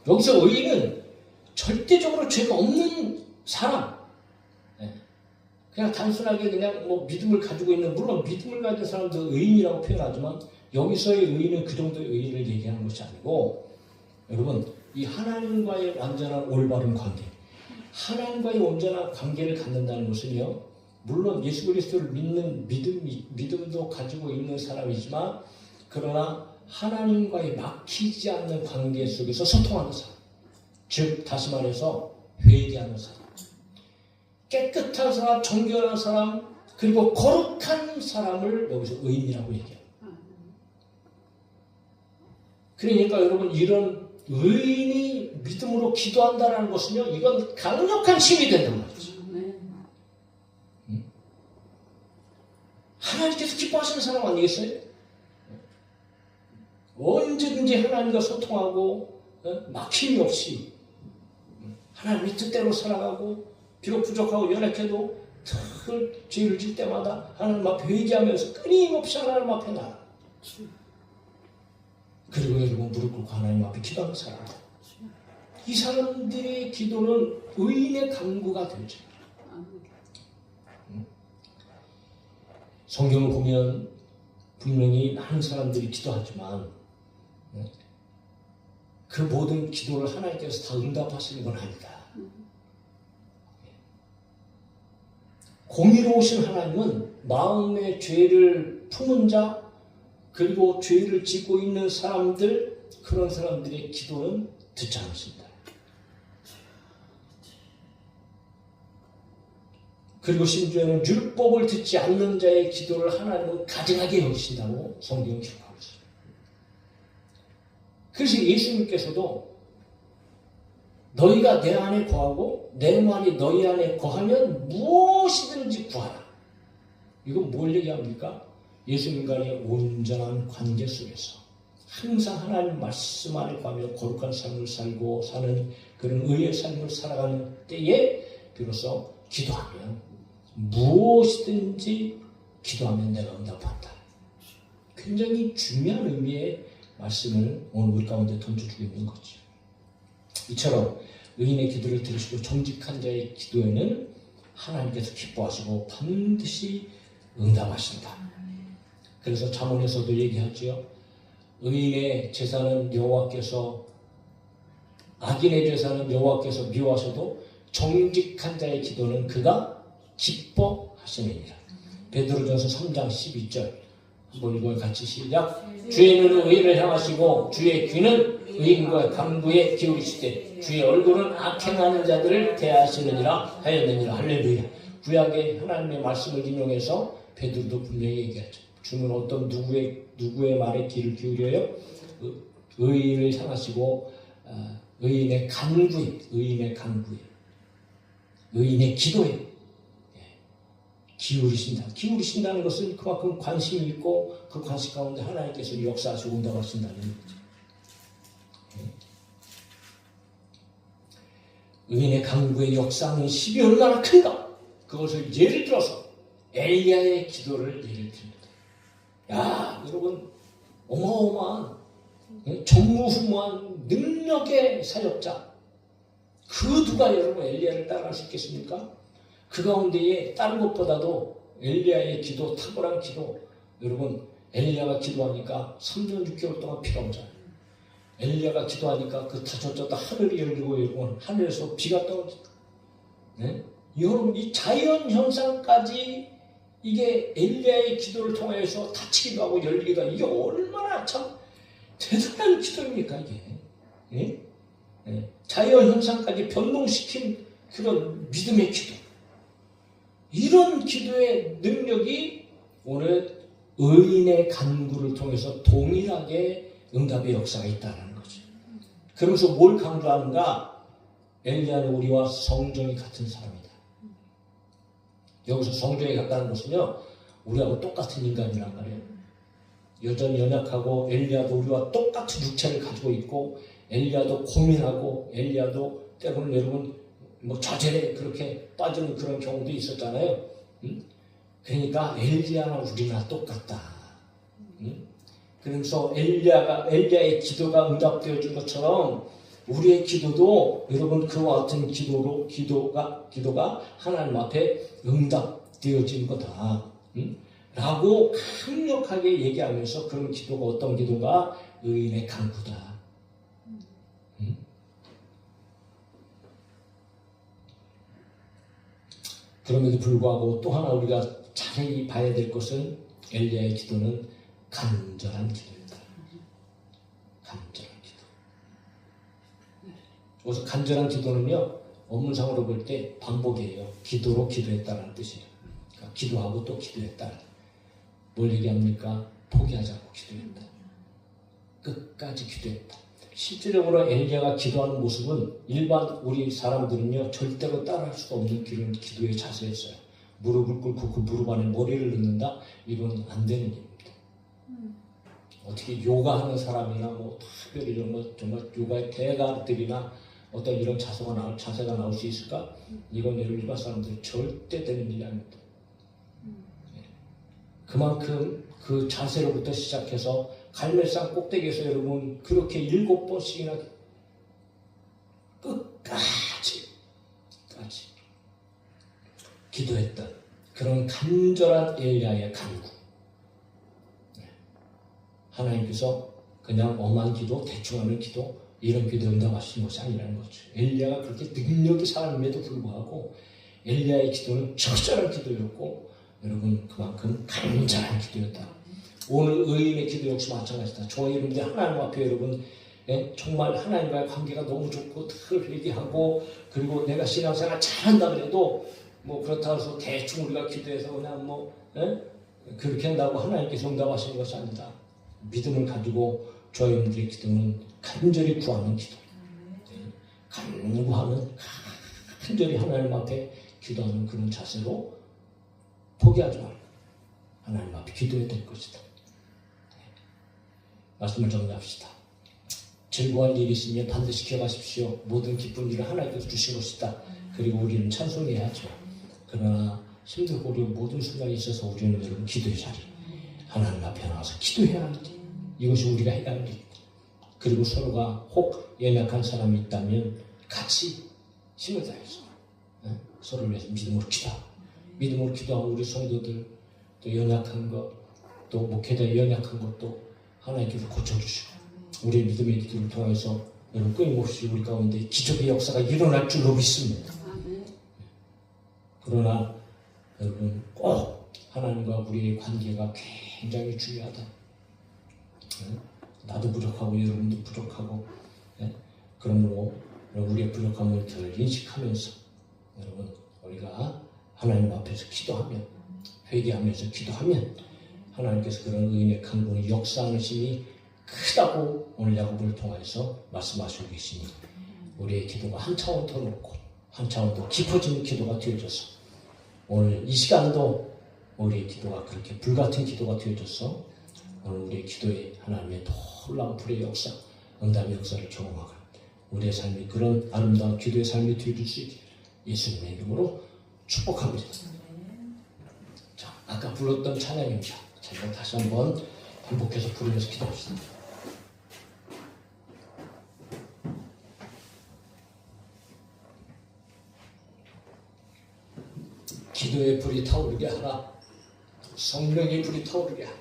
여기서 의인은 절대적으로 죄가 없는 사람, 그냥 단순하게 그냥 뭐 믿음을 가지고 있는, 물론 믿음을 가진 사람도 의인이라고 표현하지만 여기서의 의인은 그 정도의 의인을 얘기하는 것이 아니고, 여러분 이 하나님과의 완전한 올바른 관계, 하나님과의 온전한 관계를 갖는다는 것은요, 물론 예수 그리스도를 믿는 믿음도 가지고 있는 사람이지만 그러나 하나님과의 막히지 않는 관계 속에서 소통하는 사람, 즉 다시 말해서 회개하는 사람, 깨끗한 사람, 정결한 사람, 그리고 거룩한 사람을 여기서 의인이라고 얘기해요. 그러니까 여러분 이런 의인이 믿음으로 기도한다는 것은요, 이건 강력한 힘이 된단 말이죠. 하나님께서 기뻐하시는 사람 아니겠어요? 언제든지 하나님과 소통하고 막힘이 없이 하나님의 뜻대로 살아가고, 비록 부족하고 연약해도 늘 죄를 질 때마다 하나님 앞에 회개하면서 끊임없이 하나님 앞에 나가. 그리고 여러분 무릎 꿇고 하나님 앞에 기도하는 사람들, 이 사람들의 기도는 의인의 간구가 되죠. 성경을 보면 분명히 많은 사람들이 기도하지만 그 모든 기도를 하나님께서 다 응답하시는 건 아니다. 공의로우신 하나님은 마음의 죄를 품은 자, 그리고 죄를 짓고 있는 사람들, 그런 사람들의 기도는 듣지 않으십니다. 그리고 심지어는 율법을 듣지 않는 자의 기도를 하나님은 가증하게 여기신다고 성경이 기록하고 있습니다. 그래서 예수님께서도 너희가 내 안에 거하고 내 말이 너희 안에 거하면 무엇이든지 구하라. 이건 뭘 얘기합니까? 예수님과의 온전한 관계 속에서 항상 하나님 말씀 안에 거하며 거룩한 삶을 살고 사는 그런 의의 삶을 살아가는 때에 비로소 기도하면 무엇이든지 기도하면 내가 응답한다. 굉장히 중요한 의미의 말씀을 오늘 우리 가운데 던져주고 있는 거죠. 이처럼 의인의 기도를 들으시고 정직한 자의 기도에는 하나님께서 기뻐하시고 반드시 응답하신다. 그래서 잠언에서도 얘기하죠. 의인의 제사는 여호와께서, 악인의 제사는 여호와께서 미워하셔도 정직한 자의 기도는 그가 기뻐하시느니라. 베드로전서 3장 12절 한번 읽어요. 같이 시작. 주의 눈은 의인을 향하시고 주의 귀는 의인과 간구에 기울이시되 주의 얼굴은 악행하는 자들을 대하시느니라 하였느니라. 할렐루야. 구약의 하나님의 말씀을 인용해서 베드로도 분명히 얘기하죠. 주는 어떤 누구의 말에 귀를 기울여요? 의인을 향하시고 의인의 간구에, 의인의 기도에 기울이신다는 것은 그만큼 관심이 있고 그 관심 가운데 하나님께서 역사하시고 응답하신다는 거죠. 의인의 간구의 역사는 힘이 얼마나 큰가? 그것을 예를 들어서 엘리야의 기도를 예를 듭니다. 야, 여러분 어마어마한 전무후무한 능력의 사역자. 그 누가 여러분 엘리야를 따라할 수 있겠습니까? 그 가운데에 다른 것보다도 엘리야의 기도, 탁월한 기도. 여러분 엘리야가 기도하니까 3년 6개월 동안 비가 오잖아요. 엘리야가 기도하니까 그 다쳤다 하늘이 열리고 여러분 하늘에서 비가 떨어진다. 네? 여러분 이 자연 현상까지 이게 엘리야의 기도를 통해서 닫히기도 하고 열리기도 하고 이게 얼마나 참 대단한 기도입니까 이게. 네? 네. 자연 현상까지 변동시킨 그런 믿음의 기도. 이런 기도의 능력이 오늘 의인의 간구를 통해서 동일하게 응답의 역사가 있다는 거죠. 그러면서 뭘 강조하는가? 엘리야는 우리와 성정이 같은 사람이다. 여기서 성정이 같다는 것은요, 우리하고 똑같은 인간이란 말이에요. 여전히 연약하고 엘리야도 우리와 똑같은 육체를 가지고 있고 엘리야도 고민하고 엘리야도 때로는 여러분 뭐 좌절에 그렇게 빠지는 그런 경우도 있었잖아요. 그러니까 엘리야나 우리나 똑같다. 그러면서 엘리야의 기도가 응답되어진 것처럼 우리의 기도도 여러분 그와 같은 기도가 하나님 앞에 응답되어진 거다. 라고 강력하게 얘기하면서 그런 기도가 어떤 기도가 의인의 간구다. 그럼에도 불구하고 또 하나 우리가 자세히 봐야 될 것은 엘리야의 기도는 간절한 기도입니다. 간절한 기도. 그래서 간절한 기도는요, 원문상으로 볼 때 반복이에요. 기도로 기도했다는 뜻이에요. 그러니까 기도하고 또 기도했다. 뭘 얘기합니까? 포기하지 않고 기도했다. 끝까지 기도했다. 실질적으로 엘리야가 기도하는 모습은 일반 우리 사람들은요 절대로 따라할 수가 없는 그런 기도의 자세였어요. 무릎을 꿇고 그 무릎 안에 머리를 넣는다? 이건 안 되는 일입니다. 어떻게 요가하는 사람이나 뭐 특별히 이런 거 정말 요가의 대가들이나 어떤 이런 자세가 나올 수 있을까? 이건 일반 사람들 절대 되는 일이 아닙니다. 그만큼 그 자세로부터 시작해서 갈멜산 꼭대기에서 여러분 그렇게 7번씩이나 끝까지 기도했던 그런 간절한 엘리야의 간구. 하나님께서 그냥 엄한 기도, 대충 하는 기도, 이런 기도 응답하시는 것이 아니라는 거죠. 엘리야가 그렇게 능력이 사람임에도 불구하고 엘리야의 기도는 적절한 기도였고 여러분 그만큼 간절한 기도였다. 오늘 의인의 기도 역시 마찬가지다. 저와 여러분들 하나님 앞에 여러분 정말 하나님과의 관계가 너무 좋고 늘 회개하고 그리고 내가 신앙생활 잘한다 그래도 뭐 그렇다고 해서 대충 우리가 기도해서 그냥 뭐 그렇게 한다고 하나님께서 응답하시는 것이 아니다. 믿음을 가지고 저와 여러분들의 기도는 간절히 구하는 기도. 간구하는 간절히 하나님 앞에 기도하는 그런 자세로 포기하지 말고 하나님 앞에 기도해야 될 것이다. 말씀을 정리합시다. 즐거운 일이 있으면 반드시 기억하십시오. 모든 기쁜 일을 하나님께서 주신 것이다. 그리고 우리는 찬송해야죠. 그러나 힘들고 어려운 모든 순간에 있어서 우리는 여러분 기도의 자리 하나님 앞에 나와서 기도해야 합니다. 이것이 우리가 해야 할 일입니다. 그리고 서로가 혹 연약한 사람이 있다면 같이 힘을 다해서 서로를 위해서 믿음으로 기도하고 믿음으로 기도하고 우리 성도들 또 연약한 것 또 목회자의 연약한 것도 하나님께서 고쳐주시고 우리의 믿음의 기도를 통해서 여러분 끊임없이 우리 가운데 기적의 역사가 일어날 줄로 믿습니다. 그러나 여러분 꼭 하나님과 우리의 관계가 굉장히 중요하다. 나도 부족하고 여러분도 부족하고 그러므로 우리의 부족함을 덜 인식하면서 여러분 우리가 하나님 앞에서 기도하면 회개하면서 기도하면 하나님께서 그런 의인의 간구의 역사하심이 크다고 오늘 야고보를 통해서 말씀하시고 계시니 우리의 기도가 한 차원 더 높고 한 차원 더 깊어지는 기도가 되어져서 오늘 이 시간도 우리의 기도가 그렇게 불같은 기도가 되어져서 오늘 우리의 기도에 하나님의 놀라운 불의 역사, 응답의 역사를 경험하고 우리의 삶이 그런 아름다운 기도의 삶이 되어줄 수 있게 예수님의 이름으로 축복합니다. 자, 아까 불렀던 찬양입니다. 찬양 다시 한번 반복해서 부르면서 기도합시다. 기도의 불이 타오르게 하라. 성령의 불이 타오르게 하라.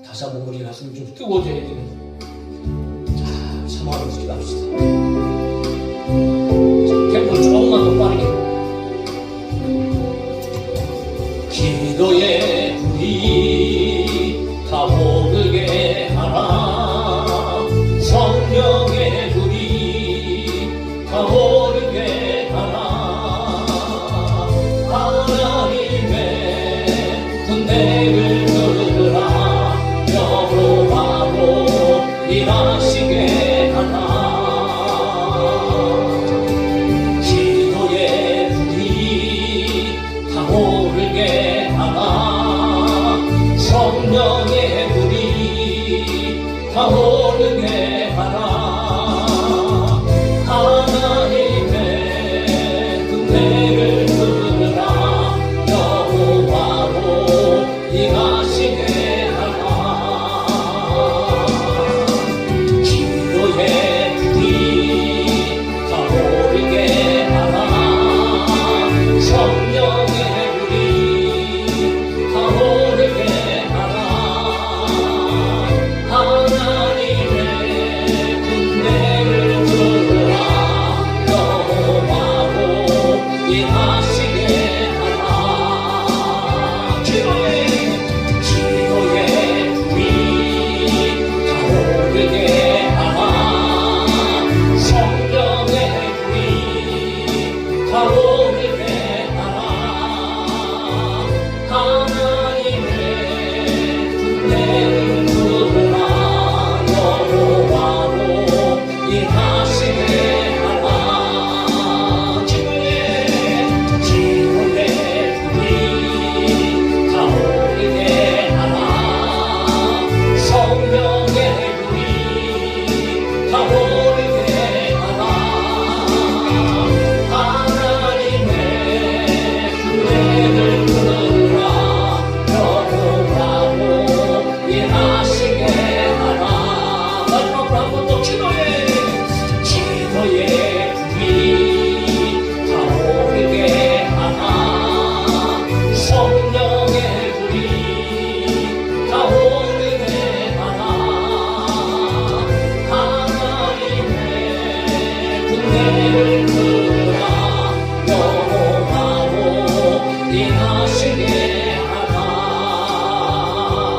다시 한번 우리 가슴이 좀 뜨거워져야 되는. 자, 사모하는 기도합시다. 템포 조금만 더 빠르게. 기도의 불이 타오르게 하라. 성령의 불이 타오르게 하라. 하나님의 군대를 들으라. 여호와로 일하시게 하라. 기도의 불이 타오르게 하라. 성령의 불이 타오르게 하라. 하나님의 은혜를 들으라. 여호와로 일하시게 하라. 기도의 불이 타오르게 하라. 성령의 불이 타오르게 하라. 하나님의 군대를 들으라. 여호와로 일하시게 하라. 기도의 불이 타오르게 하라. 성령의 불이 타오르게 하라. 하나님의 군대를 들으라. 여호와로 일하시게 하라. 기도의 불이 타오르게 하라. 성령의 불이 타오르게 하라. 하나님의 군대를 들으라. 여호와로 일하시게 하라. 마지막으로 한 번 더 기도의 불이 타오르게 하라. 성령의 불이 타오르게 하라. 하나님의 군대를